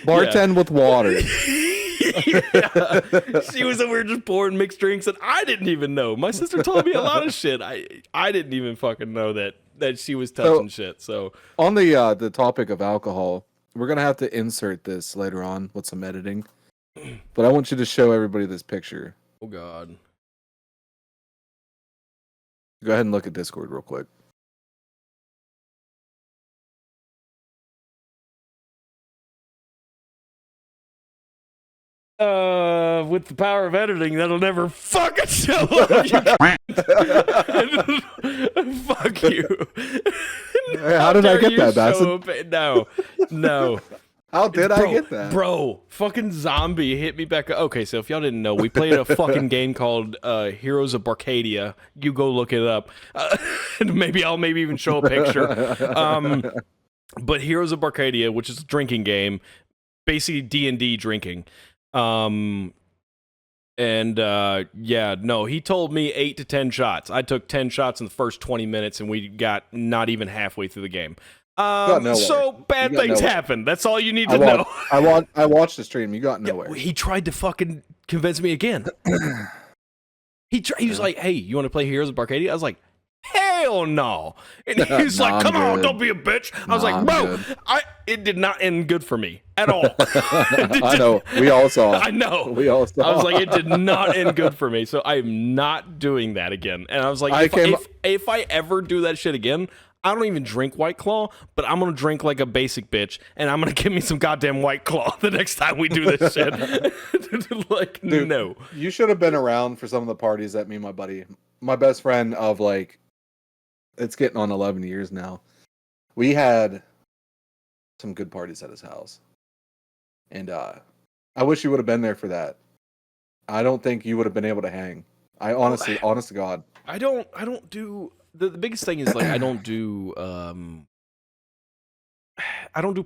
Speaker 2: Bartend with water.
Speaker 1: Yeah. She was over just pouring mixed drinks, and I didn't even know. My sister told me a lot of shit. I didn't even fucking know that she was touching shit. So
Speaker 2: on the topic of alcohol, we're gonna have to insert this later on with some editing. But I want you to show everybody this picture.
Speaker 1: Oh God.
Speaker 2: Go ahead and look at Discord real quick.
Speaker 1: With the power of editing, that'll never fucking show up. Fuck you.
Speaker 2: How did I get that, Bassett?
Speaker 1: No.
Speaker 2: How did I get that?
Speaker 1: Bro, fucking zombie hit me back. Okay, so if y'all didn't know, we played a fucking game called Heroes of Barcadia. You go look it up. Maybe I'll even show a picture. But Heroes of Barcadia, which is a drinking game, basically D&D drinking. He told me 8 to 10 shots. I took 10 shots in the first 20 minutes, and we got not even halfway through the game. So bad things happen. That's all you need to know.
Speaker 2: I watched the stream. You got nowhere.
Speaker 1: He tried to fucking convince me again. He was like, "Hey, you want to play Heroes of Barcadia?" I was like, "Hell no!" And he's like, "Come on, don't be a bitch." I was like, "Bro, it did not end good for me at all."
Speaker 2: I know. We all saw.
Speaker 1: I know.
Speaker 2: We all saw.
Speaker 1: I was like, it did not end good for me, so I am not doing that again. And I was like, if I ever do that shit again, I don't even drink White Claw, but I'm going to drink like a basic bitch, and I'm going to give me some goddamn White Claw the next time we do this shit. Like, dude, no.
Speaker 2: You should have been around for some of the parties that me and my best friend of like, it's getting on 11 years now. We had some good parties at his house. And I wish you would have been there for that. I don't think you would have been able to hang. Honest to God. I
Speaker 1: don't do... The biggest thing is like I don't do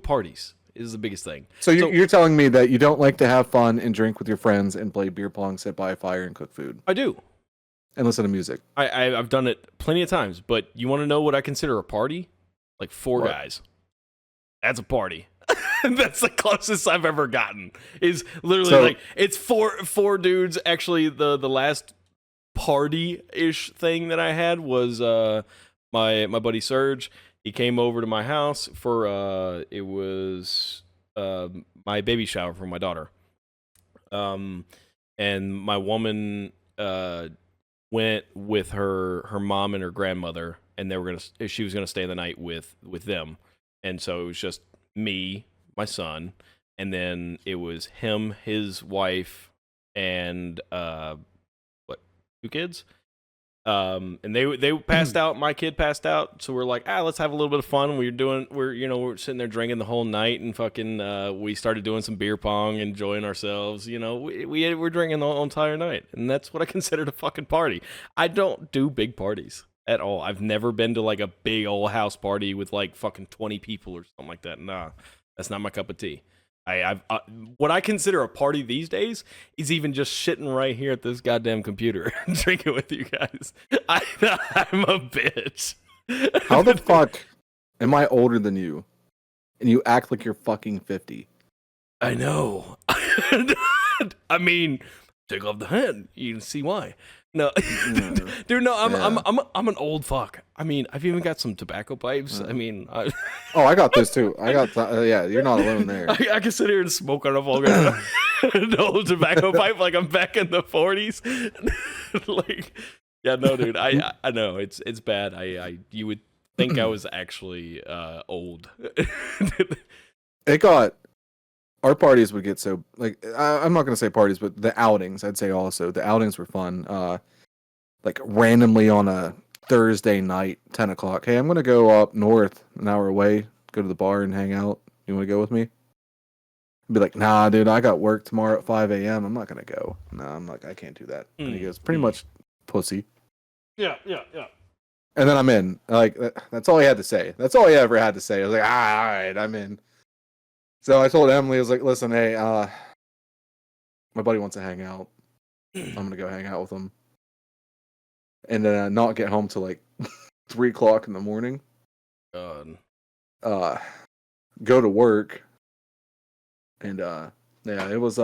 Speaker 1: parties is the biggest thing.
Speaker 2: So you're telling me that you don't like to have fun and drink with your friends and play beer pong, sit by a fire, and cook food?
Speaker 1: I do.
Speaker 2: And listen to music.
Speaker 1: I've done it plenty of times, but you want to know what I consider a party? Like four guys. That's a party. That's the closest I've ever gotten. Is literally
Speaker 2: So-
Speaker 1: like it's four dudes. Actually, the last party-ish thing that I had was my buddy Serge. He came over to my house for it was my baby shower for my daughter. And my woman went with her mom and her grandmother, and she was gonna stay the night with them. And so it was just me, my son, and then it was him, his wife, and 2 kids. And they passed out. My kid passed out, so we're like, let's have a little bit of fun. We're sitting there drinking the whole night, and fucking we started doing some beer pong, enjoying ourselves. We're drinking the whole entire night, and that's what I considered a fucking party. I don't do big parties at all. I've never been to like a big old house party with like fucking 20 people or something like that. Nah, that's not my cup of tea. What I consider a party these days is even just sitting right here at this goddamn computer and drinking with you guys. I'm a bitch.
Speaker 2: How the fuck am I older than you, and you act like you're fucking 50?
Speaker 1: I know. I mean, take off the hand. You can see why. No, dude. No, I'm an old fuck. I mean, I've even got some tobacco pipes. I mean,
Speaker 2: Oh, I got this too. I got yeah. You're not alone there.
Speaker 1: I can sit here and smoke on a fucking old tobacco pipe like I'm back in the 40s. Like, yeah, no, dude. I know it's bad. You would think I was actually old.
Speaker 2: It got our parties would get so like I'm not gonna say parties, but the outings. I'd say also the outings were fun. Like randomly on a Thursday night, 10 o'clock. Hey, I'm gonna go up north, an hour away, go to the bar and hang out. You want to go with me? I'd be like, nah, dude, I got work tomorrow at 5 a.m. I'm not gonna go. No, I'm like, I can't do that. And he goes, pretty much, pussy.
Speaker 1: Yeah.
Speaker 2: And then I'm in. Like that's all he had to say. That's all he ever had to say. I was like, all right, I'm in. So I told Emily, I was like, listen, hey, my buddy wants to hang out. I'm gonna go hang out with him, and then not get home till like 3 o'clock in the morning.
Speaker 1: God.
Speaker 2: Go to work, and yeah, it was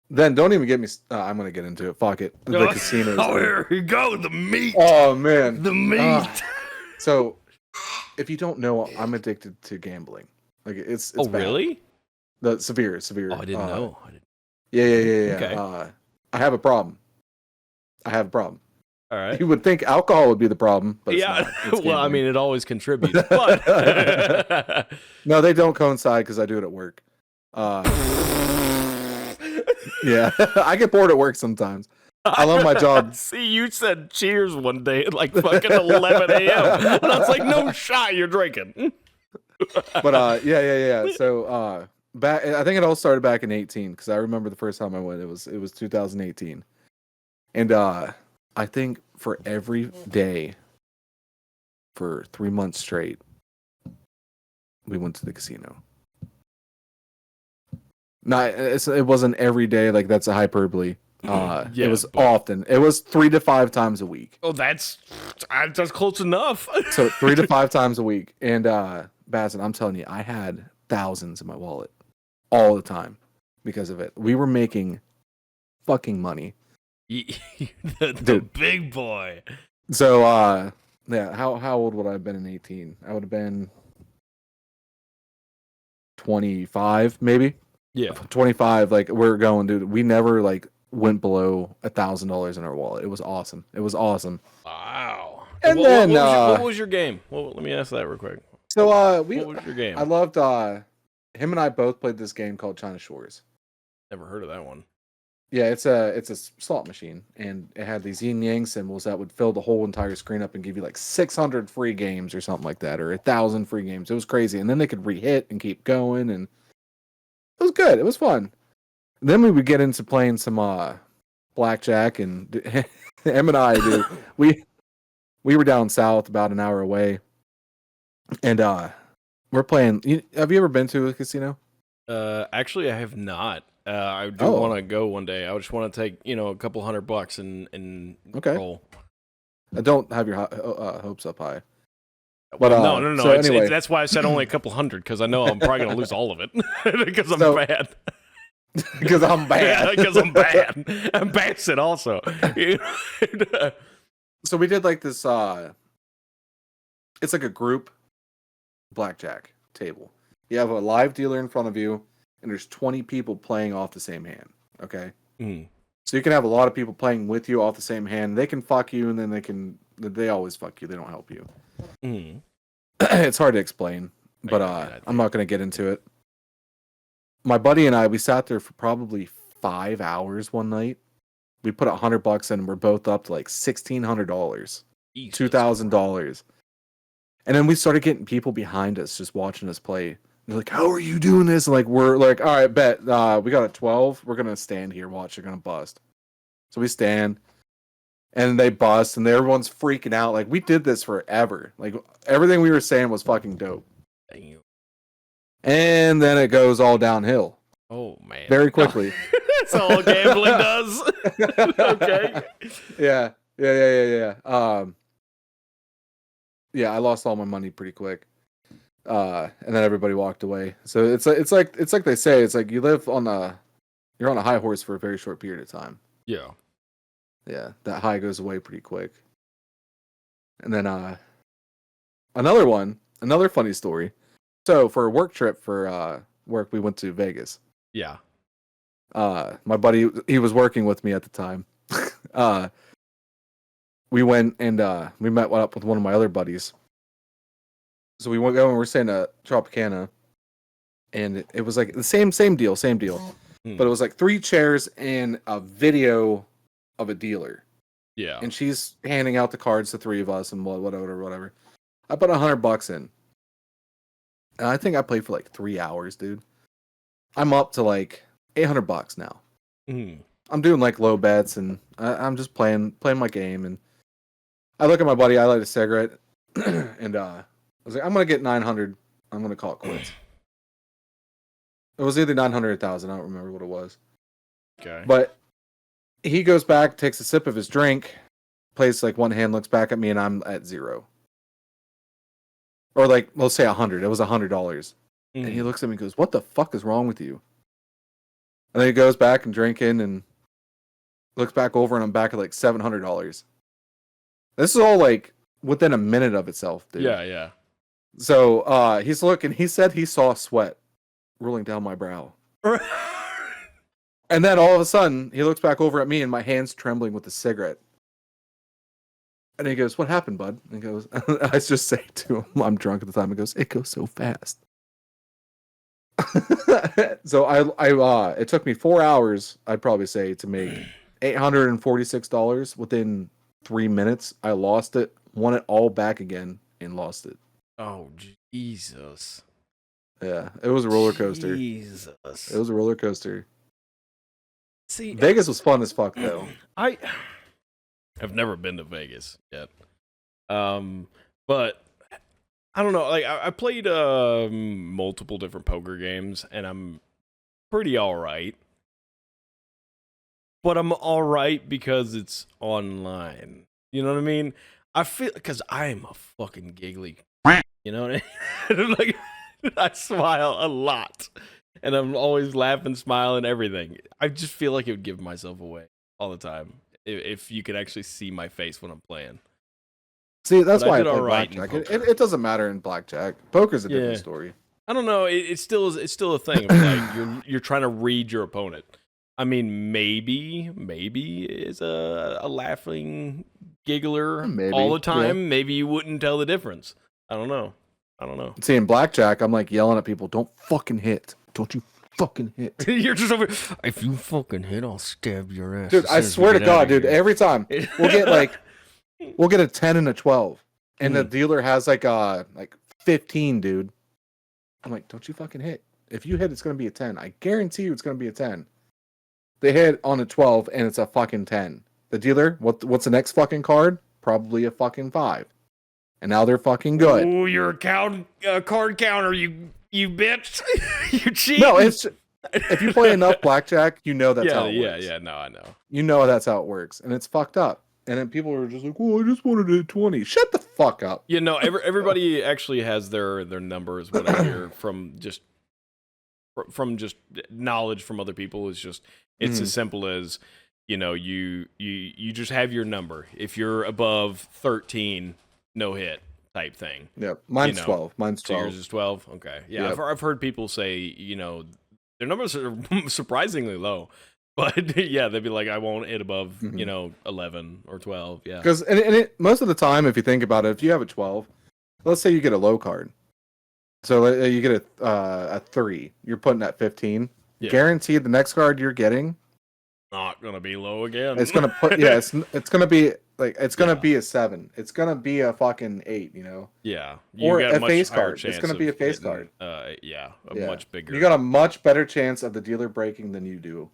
Speaker 2: Then don't even get me. I'm gonna get into it. Fuck it. The casinos.
Speaker 1: Oh, here we go. The meat.
Speaker 2: Oh man,
Speaker 1: The meat.
Speaker 2: So, if you don't know, I'm addicted to gambling. Like it's
Speaker 1: Oh,
Speaker 2: bad.
Speaker 1: really?
Speaker 2: The severe.
Speaker 1: Oh, I didn't know.
Speaker 2: Yeah.
Speaker 1: Okay.
Speaker 2: I have a problem.
Speaker 1: All right.
Speaker 2: You would think alcohol would be the problem, but
Speaker 1: Yeah.
Speaker 2: it's not. It's
Speaker 1: Well, I
Speaker 2: gambling.
Speaker 1: mean, it always contributes. But
Speaker 2: No, they don't coincide because I do it at work. Yeah, I get bored at work sometimes. I love my job.
Speaker 1: See, you said cheers one day at like fucking 11 a.m. And I was like, no shot, you're drinking.
Speaker 2: But yeah. So back, I think it all started back in 18 because I remember the first time I went. It was 2018, and I think for every day for 3 months straight, we went to the casino. Not it wasn't every day. Like that's a hyperbole.
Speaker 1: Yeah,
Speaker 2: it was
Speaker 1: but-
Speaker 2: often. It was 3 to 5 times a week.
Speaker 1: Oh, that's close enough.
Speaker 2: So 3 to 5 times a week. And Bassett, I'm telling you, I had thousands in my wallet all the time because of it. We were making fucking money.
Speaker 1: the
Speaker 2: Dude.
Speaker 1: big boy.
Speaker 2: So yeah, how old would I have been in 18? I would have been 25, maybe.
Speaker 1: Yeah.
Speaker 2: 25. Like we're going, dude. We never like went below $1,000 in our wallet. It was awesome.
Speaker 1: Wow.
Speaker 2: And
Speaker 1: what,
Speaker 2: then
Speaker 1: what was your game? Well, let me ask that real quick.
Speaker 2: So
Speaker 1: What was your game?
Speaker 2: I loved him and I both played this game called China Shores.
Speaker 1: Never heard of that one.
Speaker 2: Yeah, it's a slot machine, and it had these yin yang symbols that would fill the whole entire screen up and give you like 600 free games or something like that, or 1,000 free games. It was crazy, and then they could re-hit and keep going, and it was good. It was fun. Then we would get into playing some blackjack, and Em and I, dude, we were down south about an hour away, and we're playing. Have you ever been to a casino?
Speaker 1: Actually, I have not. I do
Speaker 2: Oh.
Speaker 1: want to go one day. I just want to take, a couple $100 and
Speaker 2: Okay.
Speaker 1: roll.
Speaker 2: Don't have your hopes up high. But
Speaker 1: no.
Speaker 2: So anyway,
Speaker 1: That's why I said only a couple hundred, because I know I'm probably gonna lose all of it because I'm
Speaker 2: So-
Speaker 1: bad.
Speaker 2: because I'm bad.
Speaker 1: Because I'm bad. I'm bad also.
Speaker 2: So we did like this. It's like a group blackjack table. You have a live dealer in front of you, and there's 20 people playing off the same hand. Okay.
Speaker 1: Mm.
Speaker 2: So you can have a lot of people playing with you off the same hand. They can fuck you, and then they always fuck you. They don't help you.
Speaker 1: Mm.
Speaker 2: It's hard to explain, but I'm not going to get into it. My buddy and I, we sat there for probably 5 hours one night. We put $100 in, and we're both up to like $1,600, $2,000, and then we started getting people behind us just watching us play. They're like, "How are you doing this?" And like, we're like, "All right, bet. We got a 12. We're gonna stand here, watch. They're gonna bust." So we stand, and they bust, and everyone's freaking out. Like, we did this forever. Like, everything we were saying was fucking dope.
Speaker 1: Damn.
Speaker 2: And then it goes all downhill
Speaker 1: Oh man.
Speaker 2: very quickly.
Speaker 1: That's all gambling does. Okay.
Speaker 2: Yeah. Yeah, I lost all my money pretty quick. And then everybody walked away. So it's like they say, it's like you're on a high horse for a very short period of time.
Speaker 1: Yeah.
Speaker 2: Yeah, that high goes away pretty quick. And then another funny story. So for a work trip for work, we went to Vegas.
Speaker 1: Yeah.
Speaker 2: My buddy, he was working with me at the time. We went and we met up with one of my other buddies. So we went going. We're staying at Tropicana, and it was like the same deal. But it was like 3 chairs and a video of a dealer,
Speaker 1: Yeah.
Speaker 2: and she's handing out the cards to 3 of us and whatever. I put $100 in, and I think I played for like 3 hours, dude. I'm up to like $800 now.
Speaker 1: Mm.
Speaker 2: I'm doing like low bets, and I'm just playing my game. And I look at my buddy. I light a cigarette, and I was like, I'm gonna get 900. I'm gonna call it quits. It was either 900 or 1,000. I don't remember what it was.
Speaker 1: Okay.
Speaker 2: But he goes back, takes a sip of his drink, plays like one hand, looks back at me, and I'm at 0. Or like, let's say 100. It was $100. And he looks at me and goes, "What the fuck is wrong with you?" And then he goes back and drinking and looks back over, and I'm back at like $700. This is all like within a minute of itself, dude.
Speaker 1: Yeah.
Speaker 2: So he's looking. He said he saw sweat rolling down my brow. And then all of a sudden, he looks back over at me, and my hand's trembling with the cigarette. And he goes, "What happened, bud?" And he goes, I just say to him, I'm drunk at the time. He goes, "It goes so fast." So I it took me 4 hours, I'd probably say, to make $846 within 3 minutes. I lost it, won it all back again, and lost it.
Speaker 1: Oh Jesus.
Speaker 2: Yeah, it was a roller coaster.
Speaker 1: Jesus.
Speaker 2: It was a roller coaster.
Speaker 1: See,
Speaker 2: Vegas was fun as fuck, though.
Speaker 1: I've never been to Vegas yet. But I don't know. Like I played multiple different poker games, and I'm pretty all right. But I'm all right because it's online. You know what I mean? I feel because I'm a fucking giggly. You know what I mean? Like I smile a lot, and I'm always laughing, smiling, everything. I just feel like it would give myself away all the time if you could actually see my face when I'm playing.
Speaker 2: See, that's
Speaker 1: But I
Speaker 2: why I
Speaker 1: did
Speaker 2: play
Speaker 1: all right in
Speaker 2: blackjack.
Speaker 1: poker.
Speaker 2: It doesn't matter in blackjack. Poker's a different
Speaker 1: Yeah.
Speaker 2: story.
Speaker 1: I don't know. It's still a thing. Of like you're trying to read your opponent. I mean, maybe is a laughing giggler
Speaker 2: Maybe,
Speaker 1: all the
Speaker 2: yeah.
Speaker 1: time. Maybe you wouldn't tell the difference. I don't know.
Speaker 2: See, in blackjack, I'm like yelling at people, "Don't fucking hit! Don't you fucking hit!"
Speaker 1: You're just over. If you fucking hit, I'll stab your ass.
Speaker 2: Dude,
Speaker 1: as
Speaker 2: I
Speaker 1: soon as we
Speaker 2: swear to
Speaker 1: get outta
Speaker 2: God, dude,
Speaker 1: here."
Speaker 2: every time we'll get a 10 and a 12, and the
Speaker 1: Mhm.
Speaker 2: dealer has like 15, dude. I'm like, "Don't you fucking hit! If you hit, it's gonna be a 10. I guarantee you, it's gonna be a 10." They hit on a 12, and it's a fucking 10. The dealer, what's the next fucking card? Probably a fucking 5. And now they're fucking good.
Speaker 1: Oh, you're a card counter, you bitch. You cheat.
Speaker 2: No, it's if you play enough blackjack, you know that's
Speaker 1: yeah,
Speaker 2: how it
Speaker 1: yeah,
Speaker 2: works.
Speaker 1: yeah. No, I know.
Speaker 2: You know that's how it works, and it's fucked up. and then people were just like, "Well, I just wanted a 20." Shut the fuck up.
Speaker 1: You know, everybody actually has their numbers. What I hear from just knowledge from other people is just it's as simple as, you know, you just have your number. If you're above 13, no hit type thing.
Speaker 2: Yeah, mine's
Speaker 1: You know,
Speaker 2: 12. Mine's
Speaker 1: So
Speaker 2: 12.
Speaker 1: yours is 12. Okay, yeah,
Speaker 2: Yep.
Speaker 1: I've heard people say, you know, their numbers are surprisingly low, but yeah, they'd be like, I won't hit above, you know, 11 or 12. Yeah,
Speaker 2: Because most of the time, if you think about it, if you have a 12, let's say you get a low card, so you get a 3, you're putting at 15.
Speaker 1: Yeah.
Speaker 2: Guaranteed, the next card you're getting,
Speaker 1: not gonna be low again.
Speaker 2: it's gonna put it's gonna be like it's gonna be a 7. It's gonna be a fucking 8. You know.
Speaker 1: Yeah,
Speaker 2: Or
Speaker 1: got
Speaker 2: a
Speaker 1: much
Speaker 2: face
Speaker 1: higher
Speaker 2: card. It's
Speaker 1: chance
Speaker 2: gonna be
Speaker 1: of
Speaker 2: a face
Speaker 1: hitting,
Speaker 2: card.
Speaker 1: Yeah,
Speaker 2: Yeah.
Speaker 1: much bigger.
Speaker 2: You got a much better chance of the dealer breaking than you do.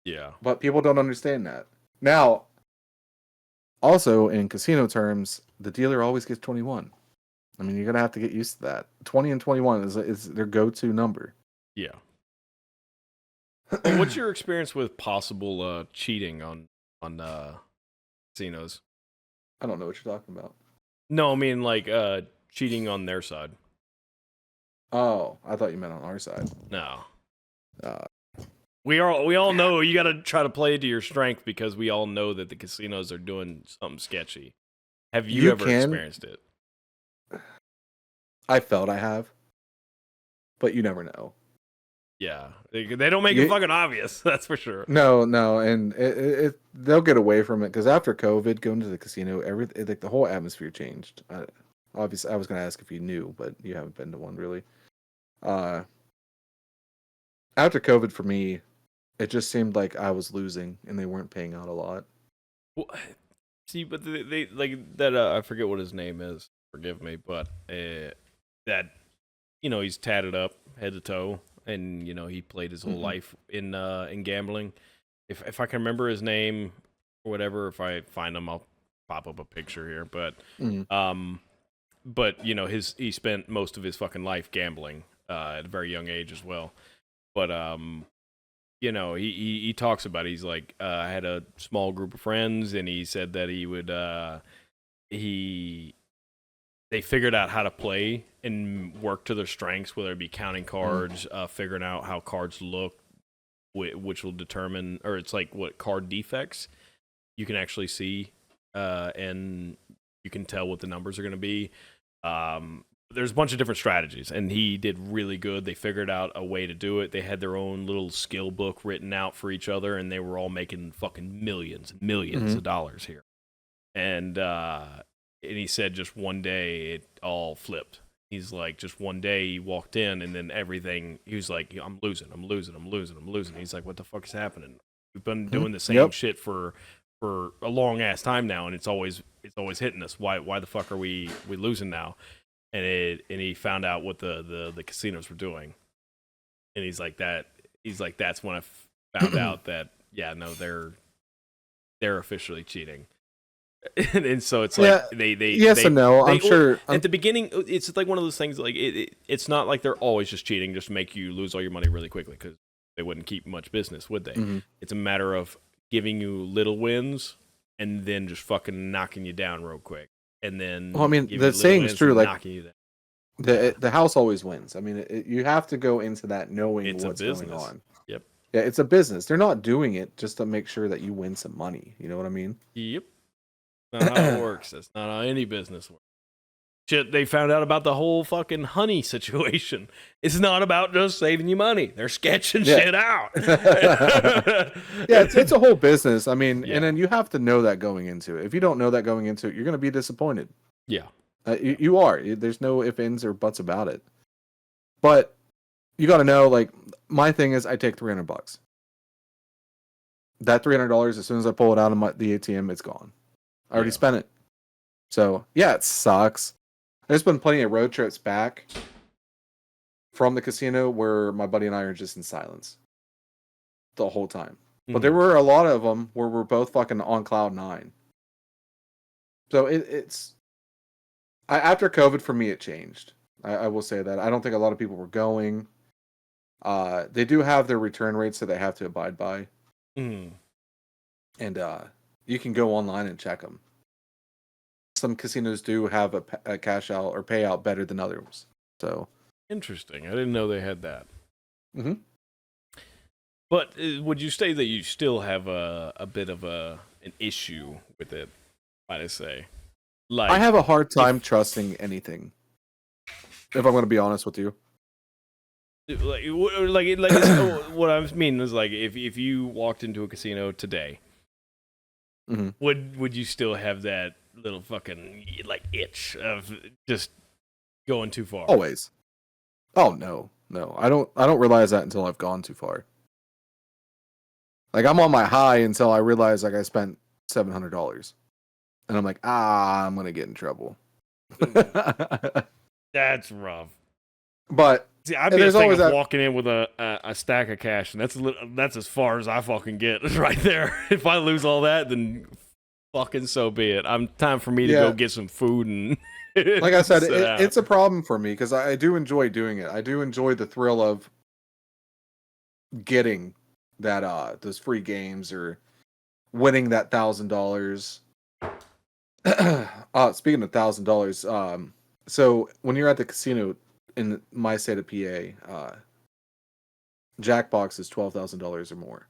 Speaker 1: Yeah,
Speaker 2: But people don't understand that. Now, also in casino terms, the dealer always gets 21. I mean, you're gonna have to get used to that. 20 and 21 is their go-to number.
Speaker 1: yeah. Well, what's your experience with possible cheating on casinos?
Speaker 2: I don't know what you're talking about.
Speaker 1: No, I mean like cheating on their side.
Speaker 2: Oh, I thought you meant on our side.
Speaker 1: No.
Speaker 2: Uh,
Speaker 1: We all know you got to try to play to your strength because we all know that the casinos are doing something sketchy. Have you,
Speaker 2: You
Speaker 1: ever
Speaker 2: can-
Speaker 1: experienced it?
Speaker 2: I felt I have, but you never know.
Speaker 1: Yeah, they don't make it fucking obvious. That's for sure.
Speaker 2: No, and they'll get away from it because after COVID, going to the casino, like the whole atmosphere changed. Obviously, I was gonna ask if you knew, but you haven't been to one really. After COVID, for me, it just seemed like I was losing, and they weren't paying out a lot.
Speaker 1: Well, see, but they like that. I forget what his name is. Forgive me, but that he's tatted up head to toe, and he played his whole life in gambling. If I can remember his name or whatever, if I find him, I'll pop up a picture here. But but he spent most of his fucking life gambling at a very young age as well. But he talks about it. He's like, I had a small group of friends, and he said that he would they figured out how to play and work to their strengths, whether it be counting cards, figuring out how cards look, which will determine, or it's like what card defects you can actually see, and you can tell what the numbers are going to be. There's a bunch of different strategies, and he did really good. They figured out a way to do it. They had their own little skill book written out for each other, and they were all making fucking millions and millions of dollars here. And he said just one day it all flipped. He's like, just one day he walked in, and then everything, he was like, I'm losing. He's like, what the fuck is happening? We've been doing the same shit for a long ass time now, and it's always hitting us. Why the fuck are we losing now? And he found out what the casinos were doing, and he's like, that's when I found out that they're officially cheating. And so it's like they
Speaker 2: yes and no. I'm sure
Speaker 1: at the beginning it's like one of those things, like it's not like they're always just cheating just to make you lose all your money really quickly, because they wouldn't keep much business, would they? It's a matter of giving you little wins and then just fucking knocking you down real quick, and then
Speaker 2: well, I mean, the saying is true, like the house always wins. I mean, you have to go into that knowing what's going on.
Speaker 1: Yep.
Speaker 2: Yeah, it's a business. They're not doing it just to make sure that you win some money. You know what I mean?
Speaker 1: Yep. Not how it works. That's not how any business works. Shit, they found out about the whole fucking honey situation. It's not about just saving you money. They're sketching shit out.
Speaker 2: Yeah, it's a whole business. I mean, and then you have to know that going into it. If you don't know that going into it, you're going to be disappointed.
Speaker 1: Yeah.
Speaker 2: You are. There's no ifs, ands, or buts about it. But you got to know, like, my thing is I take $300. That $300, as soon as I pull it out of the ATM, it's gone. I already spent it. So, yeah, it sucks. There's been plenty of road trips back from the casino where my buddy and I are just in silence the whole time. But there were a lot of them where we're both fucking on cloud 9. So it's... after COVID, for me, it changed. I will say that. I don't think a lot of people were going. They do have their return rates that they have to abide by. And you can go online and check them. Some casinos do have a cash out or payout better than others. So
Speaker 1: Interesting. I didn't know they had that.
Speaker 2: Mm-hmm.
Speaker 1: But would you say that you still have a bit of an issue with it? Might I say? Like,
Speaker 2: I have a hard time trusting anything. If I'm going to be honest with you.
Speaker 1: what I mean is like if you walked into a casino today,
Speaker 2: Mhm.
Speaker 1: would you still have that little fucking like itch of just going too far?
Speaker 2: Always. Oh no. I don't realize that until I've gone too far. Like I'm on my high until I realize like I spent $700. And I'm like, I'm going to get in trouble.
Speaker 1: That's rough.
Speaker 2: But
Speaker 1: See, I'd be
Speaker 2: there's
Speaker 1: thinking
Speaker 2: always
Speaker 1: of
Speaker 2: that-
Speaker 1: walking in with a stack of cash, and that's as far as I fucking get right there. If I lose all that, then fucking so be it. Time for me to
Speaker 2: Yeah.
Speaker 1: go get some food and.
Speaker 2: like I said,
Speaker 1: sit out.
Speaker 2: it's a problem for me because I do enjoy doing it. I do enjoy the thrill of getting that those free games or winning that $1,000. Speaking of $1,000, so when you're at the casino in my state of PA, Jackbox is $12,000 or more,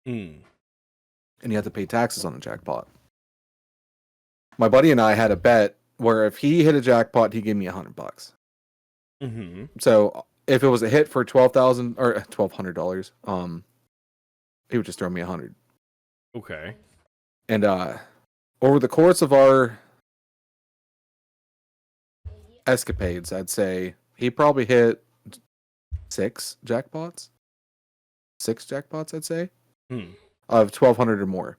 Speaker 1: Mm.
Speaker 2: and you have to pay taxes on the jackpot. My buddy and I had a bet where if he hit a jackpot, he gave me $100.
Speaker 1: Mm-hmm.
Speaker 2: So if it was a hit for $12,000 or $1,200, he would just throw me $100.
Speaker 1: Okay.
Speaker 2: And over the course of our escapades, I'd say he probably hit 6 jackpots. 6 jackpots, I'd say,
Speaker 1: Hmm.
Speaker 2: of 1,200 or more.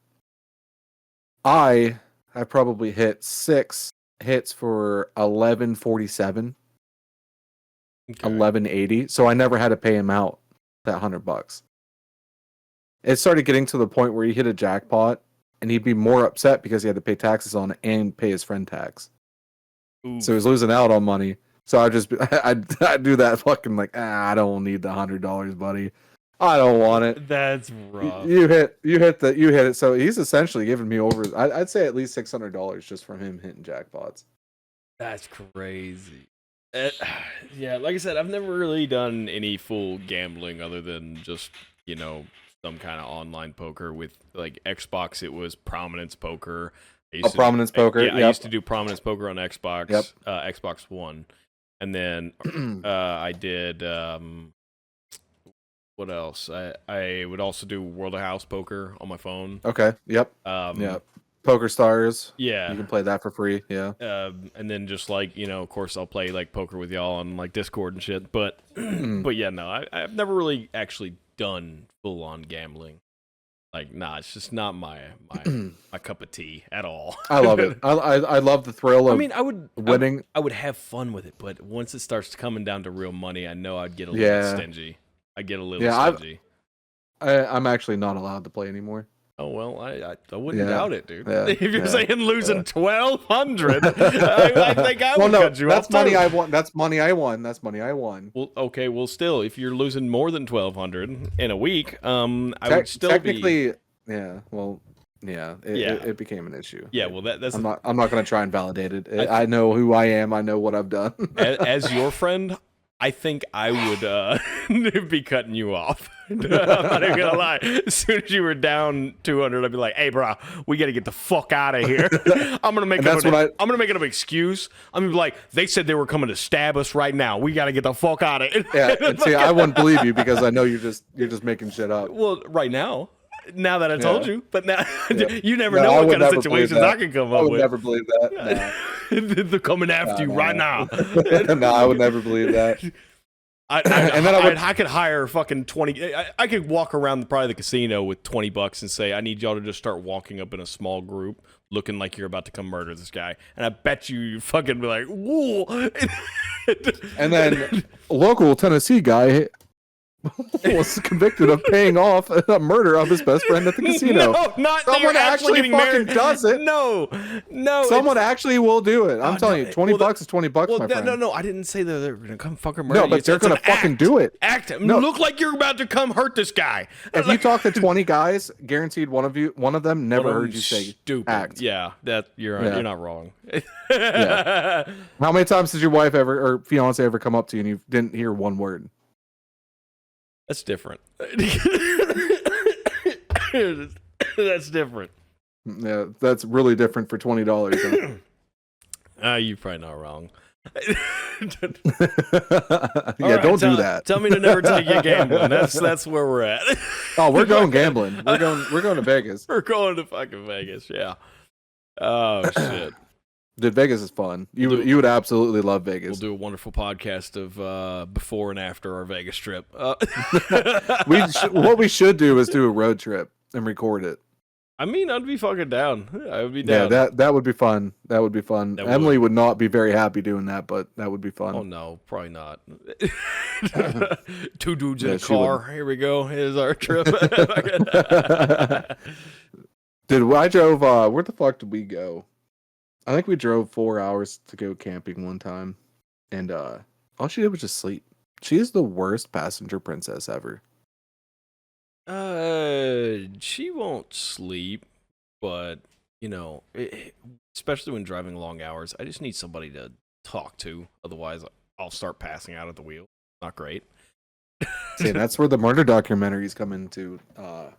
Speaker 2: I have probably hit 6 hits for 1147,
Speaker 1: Okay.
Speaker 2: 1180. So I never had to pay him out that $100. It started getting to the point where he hit a jackpot and he'd be more upset because he had to pay taxes on it and pay his friend tax.
Speaker 1: Oof.
Speaker 2: So he was losing out on money. So I'd do that fucking like, I don't need the $100, buddy. I don't want it.
Speaker 1: That's rough.
Speaker 2: You hit it. So he's essentially giving me over. I'd say at least $600 just from him hitting jackpots.
Speaker 1: That's crazy. Yeah, like I said, I've never really done any full gambling other than just, some kind of online poker with like Xbox. It was Prominence Poker.
Speaker 2: Prominence Poker.
Speaker 1: Yeah, I
Speaker 2: Yep.
Speaker 1: used to do Prominence Poker on Xbox.
Speaker 2: Yep.
Speaker 1: Xbox One, and then I did. What else? I would also do World of House Poker on my phone.
Speaker 2: Okay. Yep.
Speaker 1: Yeah.
Speaker 2: Poker Stars.
Speaker 1: Yeah.
Speaker 2: You can play that for free. Yeah.
Speaker 1: And then just like of course I'll play like poker with y'all on like Discord and shit. But but yeah, no, I've never really actually done full on gambling. Like, nah, it's just not my cup of tea at all.
Speaker 2: I love it. I love the thrill of
Speaker 1: I mean, I would
Speaker 2: winning.
Speaker 1: I would have fun with it, but once it starts coming down to real money, I know I'd get a little
Speaker 2: Yeah.
Speaker 1: stingy. I get a little
Speaker 2: Yeah,
Speaker 1: stingy.
Speaker 2: I'm actually not allowed to play anymore.
Speaker 1: Oh well, I wouldn't
Speaker 2: Yeah.
Speaker 1: doubt it, dude.
Speaker 2: Yeah.
Speaker 1: If you're
Speaker 2: Yeah.
Speaker 1: saying losing 1,200, I think I would cut you
Speaker 2: that's
Speaker 1: off.
Speaker 2: money
Speaker 1: too.
Speaker 2: I won. That's money I won. That's money I won.
Speaker 1: Well, okay. Well, still, if you're losing more than 1,200 in a week, I would still
Speaker 2: technically, yeah. Well, yeah.
Speaker 1: Yeah.
Speaker 2: It became an issue.
Speaker 1: Yeah, well, that's
Speaker 2: I'm not going to try and validate it. I know who I am. I know what I've done.
Speaker 1: as your friend, I think I would be cutting you off. I'm not even gonna lie. As soon as you were down 200, I'd be like, "Hey, bro, we gotta get the fuck out of here." I'm gonna make
Speaker 2: And
Speaker 1: I'm gonna make it an excuse. I'm gonna be like, "They said they were coming to stab us right now. We gotta get the fuck out of it."
Speaker 2: Yeah. And see, I wouldn't believe you because I know you're just making shit up.
Speaker 1: Well, right now. Now that I told
Speaker 2: Yeah.
Speaker 1: you, but now
Speaker 2: Yeah.
Speaker 1: you never
Speaker 2: No,
Speaker 1: know
Speaker 2: I
Speaker 1: what
Speaker 2: would
Speaker 1: kind of
Speaker 2: never believe
Speaker 1: situations
Speaker 2: that.
Speaker 1: I can come
Speaker 2: I
Speaker 1: up
Speaker 2: would
Speaker 1: with.
Speaker 2: never believe that.
Speaker 1: They're coming after you right now.
Speaker 2: No, I would never believe that.
Speaker 1: And
Speaker 2: then
Speaker 1: I could hire fucking 20. I could walk around probably the casino with $20 and say, I need y'all to just start walking up in a small group, looking like you're about to come murder this guy. And I bet you fucking be like, whoa.
Speaker 2: And then local Tennessee guy was convicted of paying off a murder of his best friend at the casino.
Speaker 1: No, not that
Speaker 2: Someone
Speaker 1: you're actually
Speaker 2: actually
Speaker 1: getting
Speaker 2: fucking
Speaker 1: married.
Speaker 2: does it.
Speaker 1: No.
Speaker 2: Someone actually will do it. I'm
Speaker 1: Oh,
Speaker 2: telling
Speaker 1: no,
Speaker 2: you, 20
Speaker 1: well,
Speaker 2: bucks is 20 bucks,
Speaker 1: Well,
Speaker 2: my friend.
Speaker 1: no, I didn't say that they're gonna come fucking murder
Speaker 2: No,
Speaker 1: you.
Speaker 2: but they're
Speaker 1: It's an
Speaker 2: gonna fucking
Speaker 1: act.
Speaker 2: do it.
Speaker 1: Act.
Speaker 2: No.
Speaker 1: Look like you're about to come hurt this guy.
Speaker 2: If you talk to 20 guys, guaranteed one of them never
Speaker 1: One of
Speaker 2: heard
Speaker 1: them
Speaker 2: you say
Speaker 1: stupid.
Speaker 2: act.
Speaker 1: Yeah, that you're
Speaker 2: Yeah.
Speaker 1: not wrong.
Speaker 2: Yeah. How many times did your wife ever or fiance ever come up to you and you didn't hear one word?
Speaker 1: That's different. That's different.
Speaker 2: Yeah, that's really different for $20. Huh?
Speaker 1: You're probably not wrong.
Speaker 2: Yeah,
Speaker 1: All right,
Speaker 2: don't do that.
Speaker 1: Tell me to never take you gambling. That's where we're at.
Speaker 2: Oh, we're going gambling. We're going to Vegas.
Speaker 1: We're going to fucking Vegas. Yeah. Oh shit.
Speaker 2: Dude, Vegas is fun. You
Speaker 1: We'll do-
Speaker 2: you would absolutely love
Speaker 1: We'll
Speaker 2: Vegas.
Speaker 1: do a wonderful podcast of before and after our Vegas trip.
Speaker 2: What we should do is do a road trip and record it.
Speaker 1: I mean, I'd be fucking down. I would be
Speaker 2: Yeah,
Speaker 1: down.
Speaker 2: that would be fun. That would be fun.
Speaker 1: That
Speaker 2: Emily would not be very happy doing that, but that would be fun.
Speaker 1: Oh no, probably not. Two dudes in
Speaker 2: Yeah,
Speaker 1: a
Speaker 2: she
Speaker 1: car. Here we go. Here's our trip.
Speaker 2: Dude, I drove. Where the fuck did we go? I think we drove 4 hours to go camping one time, and all she did was just sleep. She is the worst passenger princess ever.
Speaker 1: She won't sleep, but especially when driving long hours, I just need somebody to talk to. Otherwise, I'll start passing out at the wheel. Not great.
Speaker 2: See, that's where the murder documentaries come into. I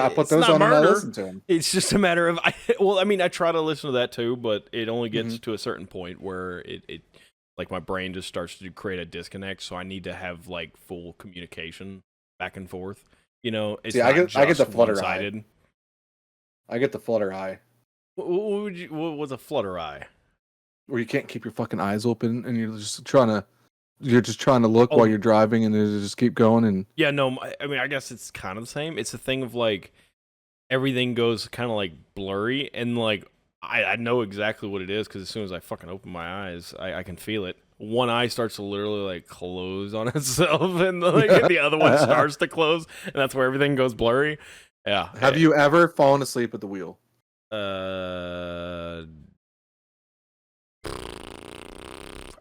Speaker 2: put
Speaker 1: It's
Speaker 2: those
Speaker 1: not
Speaker 2: on and I
Speaker 1: murder.
Speaker 2: listen to them.
Speaker 1: It's just a matter of, I try to listen to that too, but it only gets to a certain point where it like my brain just starts to create a disconnect. So I need to have like full communication back and forth. It's
Speaker 2: See, I
Speaker 1: not
Speaker 2: get the
Speaker 1: just
Speaker 2: flutter
Speaker 1: one-sided.
Speaker 2: I get the flutter eye,
Speaker 1: What was a flutter eye?
Speaker 2: where you can't keep your fucking eyes open and you're just trying to look
Speaker 1: Oh.
Speaker 2: while you're driving and you just keep going and
Speaker 1: Yeah, no, I mean, I guess it's kind of the same. It's a thing of like everything goes kind of like blurry, and like I know exactly what it is because as soon as I fucking open my eyes, I can feel it. One eye starts to literally like close on itself, and like the other one starts to close, and that's where everything goes blurry. Yeah.
Speaker 2: Have you ever fallen asleep at the wheel?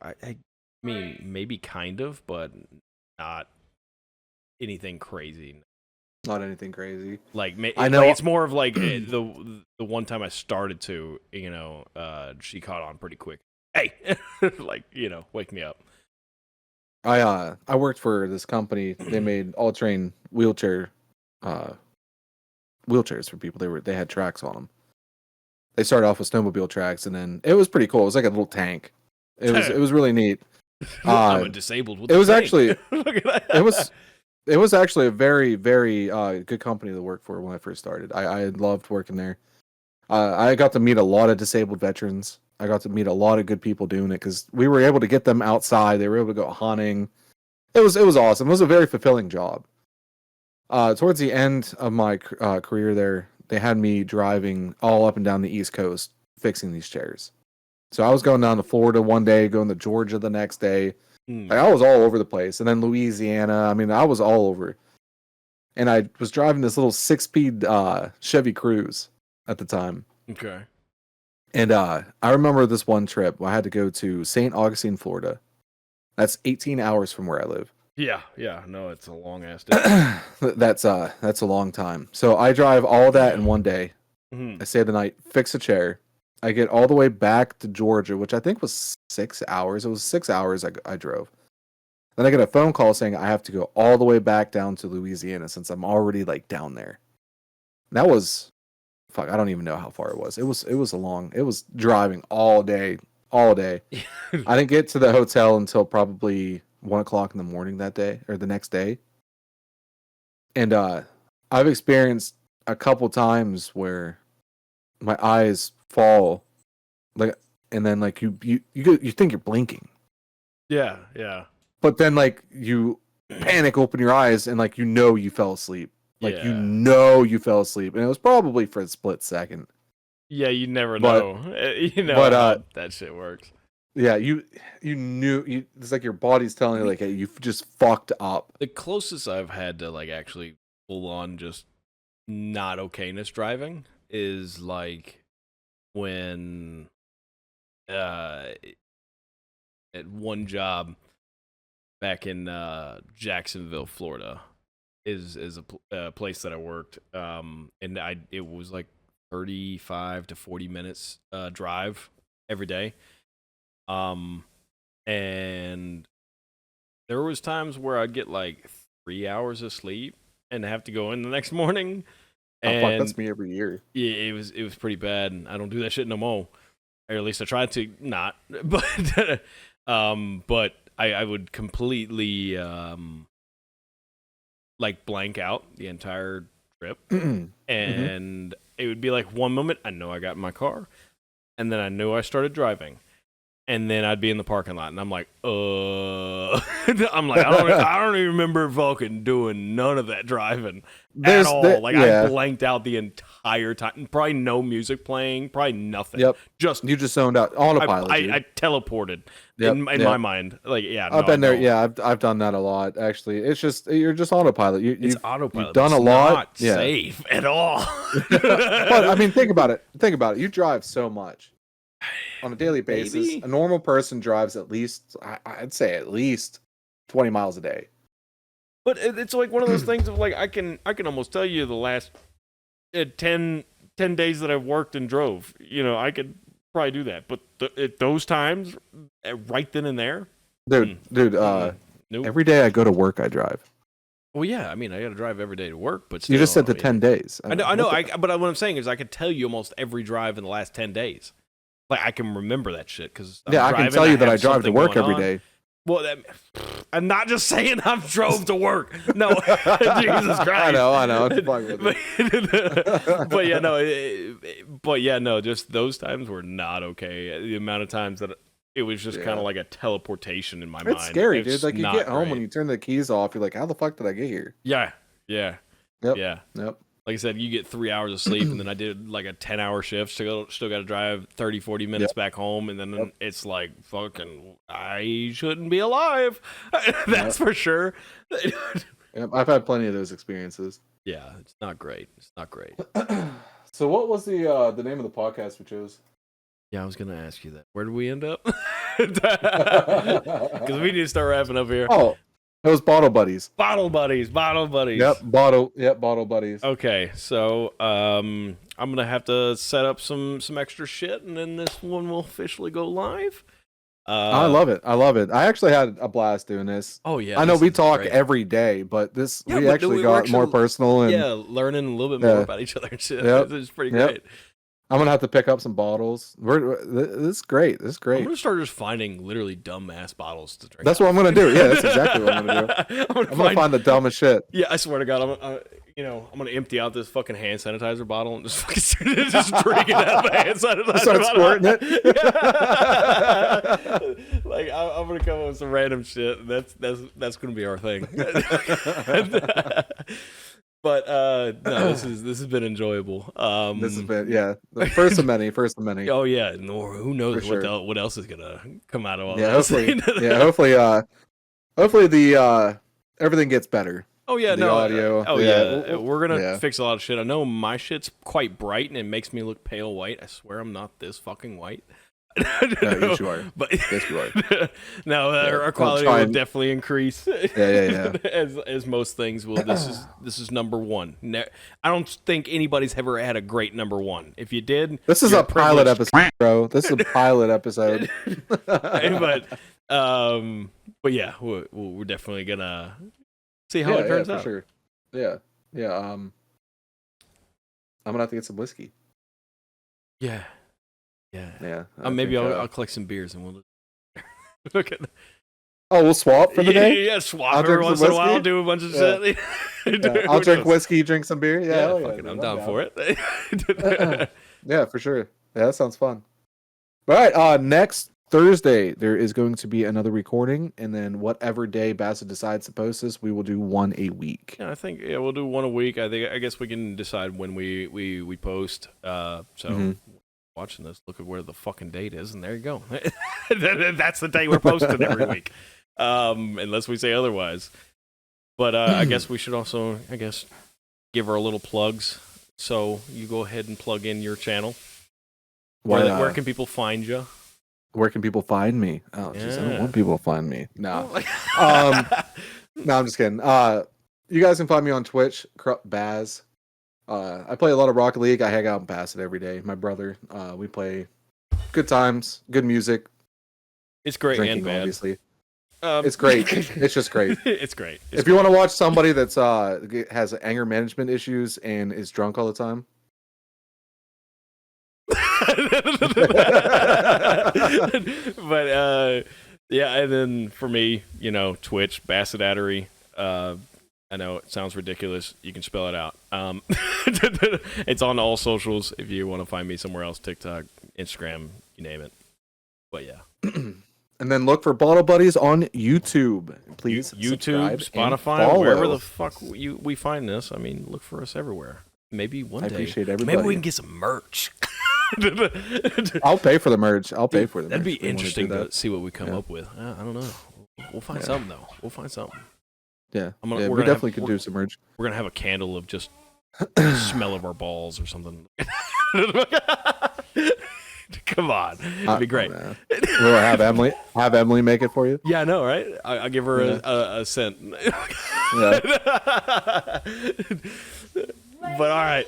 Speaker 1: I mean, maybe kind of, but not anything crazy.
Speaker 2: Not anything crazy.
Speaker 1: Like,
Speaker 2: I know-
Speaker 1: like, it's more of like the one time I started to, she caught on pretty quick. Hey, like, wake me up.
Speaker 2: I worked for this company. They made all-terrain wheelchairs for people. They had tracks on them. They started off with snowmobile tracks, and then it was pretty cool. It was like a little tank. It was really neat.
Speaker 1: I'm a disabled. With
Speaker 2: it
Speaker 1: the
Speaker 2: was
Speaker 1: tank.
Speaker 2: actually-
Speaker 1: Look at that.
Speaker 2: It was actually a very, very good company to work for when I first started. I loved working there. I got to meet a lot of disabled veterans. I got to meet a lot of good people doing it because we were able to get them outside. They were able to go hunting. It was awesome. It was a very fulfilling job. Towards the end of my career there, they had me driving all up and down the East Coast fixing these chairs. So I was going down to Florida one day, going to Georgia the next day. Like, I was all over the place. And then Louisiana. I mean, I was all over. And I was driving this little 6-speed Chevy Cruze at the time.
Speaker 1: Okay.
Speaker 2: And I remember this one trip where I had to go to St. Augustine, Florida. That's 18 hours from where I live.
Speaker 1: Yeah. No, it's a long ass day.
Speaker 2: That's a long time. So I drive all that in one day.
Speaker 1: Mhm.
Speaker 2: I stay the night, fix a chair. I get all the way back to Georgia, which I think was 6 hours. It was 6 hours I drove. Then I get a phone call saying I have to go all the way back down to Louisiana since I'm already like down there. That was, fuck, I don't even know how far it was. It was driving all day. I didn't get to the hotel until probably 1:00 in the morning that day or the next day. And I've experienced a couple times where my eyes fall, like, and then like you think you're blinking,
Speaker 1: Yeah.
Speaker 2: but then like you panic, open your eyes, and like you fell asleep. Like
Speaker 1: Yeah.
Speaker 2: you fell asleep, and it was probably for a split second.
Speaker 1: Yeah, you never
Speaker 2: But-
Speaker 1: know. You know
Speaker 2: but,
Speaker 1: how that shit works.
Speaker 2: Yeah, you knew it's like your body's telling you like, hey, you just fucked up.
Speaker 1: The closest I've had to like actually full on just not okayness driving is like when at one job back in Jacksonville, Florida, is a place that I worked, and it was like 35 to 40 minutes drive every day, and there was times where I'd get like 3 hours of sleep and have to go in the next morning,
Speaker 2: Oh, fuck,
Speaker 1: and
Speaker 2: that's me every year.
Speaker 1: yeah, it was pretty bad. And I don't do that shit no more, or at least I tried to not, but but I would completely like blank out the entire trip, and it would be like one moment I know I got in my car, and then I knew I started driving, and then I'd be in the parking lot, and I'm like, I'm like, I don't even remember fucking doing none of that driving at all. Like I blanked out the entire time. Probably no music playing. Probably nothing.
Speaker 2: Yep.
Speaker 1: Just
Speaker 2: You just zoned out. Autopilot.
Speaker 1: I teleported in my mind. Like
Speaker 2: I've been there. Yeah, I've done that a lot. Actually, it's just you're just autopilot.
Speaker 1: It's autopilot.
Speaker 2: You've done a lot.
Speaker 1: Not safe at all.
Speaker 2: But I mean, think about it. Think about it. You drive so much on a daily basis.
Speaker 1: Maybe.
Speaker 2: A normal person drives at least, I'd say, at least 20 miles a day.
Speaker 1: But it's like one of those things of like I can almost tell you the last 10 days that I've worked and drove. You know, I could probably do that. But at those times, right then and there,
Speaker 2: Dude,
Speaker 1: nope.
Speaker 2: Every day I go to work, I drive.
Speaker 1: Well, yeah, I mean, I got to drive every day to work, but
Speaker 2: You just said the
Speaker 1: yeah.
Speaker 2: 10 days.
Speaker 1: I know. But what I'm saying is, I could tell you almost every drive in the last 10 days. Like I can remember that shit because
Speaker 2: I can tell you that I drive to work every day.
Speaker 1: Well, I'm not just saying I've drove to work. No, Jesus Christ.
Speaker 2: I know. It's fine with it.
Speaker 1: but yeah, no. Just those times were not okay. The amount of times that it was just kind of like a teleportation in my mind.
Speaker 2: It's scary,
Speaker 1: It's
Speaker 2: dude. Like you
Speaker 1: not
Speaker 2: get home
Speaker 1: great.
Speaker 2: when you turn the keys off, you're like, how the fuck did I get here?
Speaker 1: Yeah.
Speaker 2: Yep.
Speaker 1: Yeah.
Speaker 2: Yep.
Speaker 1: Like I said, you get 3 hours of sleep, and then I did like a 10-hour shift, so still got to drive 30, 40 minutes back home, and then it's like, fucking, I shouldn't be alive. That's for sure.
Speaker 2: Yep. I've had plenty of those experiences.
Speaker 1: Yeah, it's not great. It's not great.
Speaker 2: So what was the name of the podcast we chose?
Speaker 1: Yeah, I was going to ask you that. Where did we end up? Because we need to start wrapping up here.
Speaker 2: Oh, it was Bottle Buddies.
Speaker 1: Bottle Buddies.
Speaker 2: Yep, Bottle Buddies.
Speaker 1: Okay, so I'm gonna have to set up some extra shit, and then this one will officially go live.
Speaker 2: I love it. I actually had a blast doing this.
Speaker 1: Oh yeah,
Speaker 2: I know we talk
Speaker 1: great.
Speaker 2: every day, but this
Speaker 1: Yeah,
Speaker 2: we
Speaker 1: but
Speaker 2: actually
Speaker 1: we're
Speaker 2: got
Speaker 1: actually-
Speaker 2: more personal. And
Speaker 1: Yeah, learning a little bit more about each other and shit.
Speaker 2: Yep.
Speaker 1: It's pretty
Speaker 2: Yep.
Speaker 1: great.
Speaker 2: I'm gonna have to pick up some bottles. This is great. This is
Speaker 1: I'm
Speaker 2: great.
Speaker 1: gonna start just finding literally dumbass bottles to drink.
Speaker 2: That's what I'm gonna do. Yeah, that's exactly what I'm gonna do.
Speaker 1: I'm
Speaker 2: I'm gonna find the dumbest shit.
Speaker 1: Yeah, I swear to God, I'm gonna empty out this fucking hand sanitizer bottle and just fucking just drink it out of the hand sanitizer
Speaker 2: Start
Speaker 1: bottle.
Speaker 2: squirting it.
Speaker 1: Like I'm gonna come up with some random shit. That's gonna be our thing. But no, this has been enjoyable.
Speaker 2: This has been the first of many.
Speaker 1: Oh yeah, and who knows
Speaker 2: For sure.
Speaker 1: what else is gonna come out of all
Speaker 2: Yeah,
Speaker 1: this.
Speaker 2: hopefully the everything gets better.
Speaker 1: Oh yeah,
Speaker 2: The audio.
Speaker 1: Oh
Speaker 2: Yeah.
Speaker 1: yeah, we're gonna
Speaker 2: Yeah.
Speaker 1: fix a lot of shit. I know my shit's quite bright and it makes me look pale white. I swear I'm not this fucking white.
Speaker 2: No, yes, you are.
Speaker 1: But
Speaker 2: Yes, you are.
Speaker 1: no, our
Speaker 2: I'll
Speaker 1: quality
Speaker 2: try
Speaker 1: will
Speaker 2: and-
Speaker 1: definitely increase.
Speaker 2: Yeah.
Speaker 1: as most things will. This is number one. I don't think anybody's ever had a great number one. If you did,
Speaker 2: This is
Speaker 1: you're
Speaker 2: a pilot
Speaker 1: privileged.
Speaker 2: episode, bro. This is a pilot episode.
Speaker 1: but yeah, we're definitely gonna see how it turns
Speaker 2: for
Speaker 1: out.
Speaker 2: sure. Yeah. I'm gonna have to get some whiskey.
Speaker 1: Yeah.
Speaker 2: Yeah.
Speaker 1: Maybe
Speaker 2: think,
Speaker 1: I'll collect some beers and we'll look at.
Speaker 2: Oh, we'll swap for the day.
Speaker 1: Yeah, swap
Speaker 2: I'll
Speaker 1: every
Speaker 2: drink
Speaker 1: once
Speaker 2: some
Speaker 1: in a while,
Speaker 2: whiskey.
Speaker 1: do a bunch of
Speaker 2: Yeah.
Speaker 1: shit.
Speaker 2: Yeah, I'll drink whiskey, you drink some beer. Yeah,
Speaker 1: Yeah,
Speaker 2: hell yeah,
Speaker 1: fucking,
Speaker 2: dude,
Speaker 1: I'm down for it.
Speaker 2: Yeah, for sure. Yeah, that sounds fun. All right, next Thursday there is going to be another recording, and then whatever day Bassett decides to post this, we will do one a week.
Speaker 1: Yeah, I think we'll do one a week. I guess we can decide when we post. So
Speaker 2: Mhm.
Speaker 1: watching this, look at where the fucking date is, and there you go. That's the day we're posting every week, unless we say otherwise. But I guess we should also, give her a little plugs. So you go ahead and plug in your channel. Where can people find you?
Speaker 2: Where can people find me? Oh, jeez, I don't want people to find me. No. No, I'm just kidding. You guys can find me on Twitch, Baz. I play a lot of Rocket League. I hang out in Bassett every day. My brother, we play good times, good music.
Speaker 1: It's great
Speaker 2: drinking,
Speaker 1: and bad.
Speaker 2: Obviously. It's great. It's just great.
Speaker 1: It's great.
Speaker 2: If you want to watch somebody that's has anger management issues and is drunk all the time.
Speaker 1: But yeah, and then for me, Twitch, Bassedattery. I know it sounds ridiculous. You can spell it out. It's on all socials if you want to find me somewhere else, TikTok, Instagram, you name it. But yeah.
Speaker 2: And then look for Bottle Buddies on YouTube. Please
Speaker 1: YouTube, Spotify, wherever the fuck we find this. I mean, look for us everywhere. Maybe one day. I appreciate everybody. Maybe we can get some merch.
Speaker 2: I'll pay for the merch. I'll pay for the merch.
Speaker 1: That'd be interesting to see what we come up with. I don't know. We'll find something, though. We'll find something.
Speaker 2: Yeah, we definitely could do some merch.
Speaker 1: We're going to have a candle of just the smell of our balls or something. Come on. It'd be great.
Speaker 2: We'll have Emily make it for you.
Speaker 1: Yeah, I know, right? I'll give her a cent.
Speaker 2: Yeah.
Speaker 1: But all right.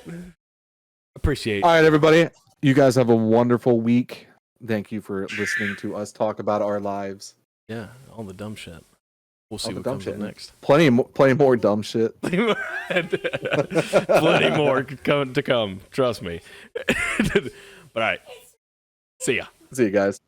Speaker 1: Appreciate.
Speaker 2: All right, everybody. You guys have a wonderful week. Thank you for listening to us talk about our lives.
Speaker 1: Yeah, all the dumb shit. We'll see what comes up next.
Speaker 2: Plenty more dumb shit.
Speaker 1: Plenty more to come. Trust me. But all right. See ya.
Speaker 2: See you guys.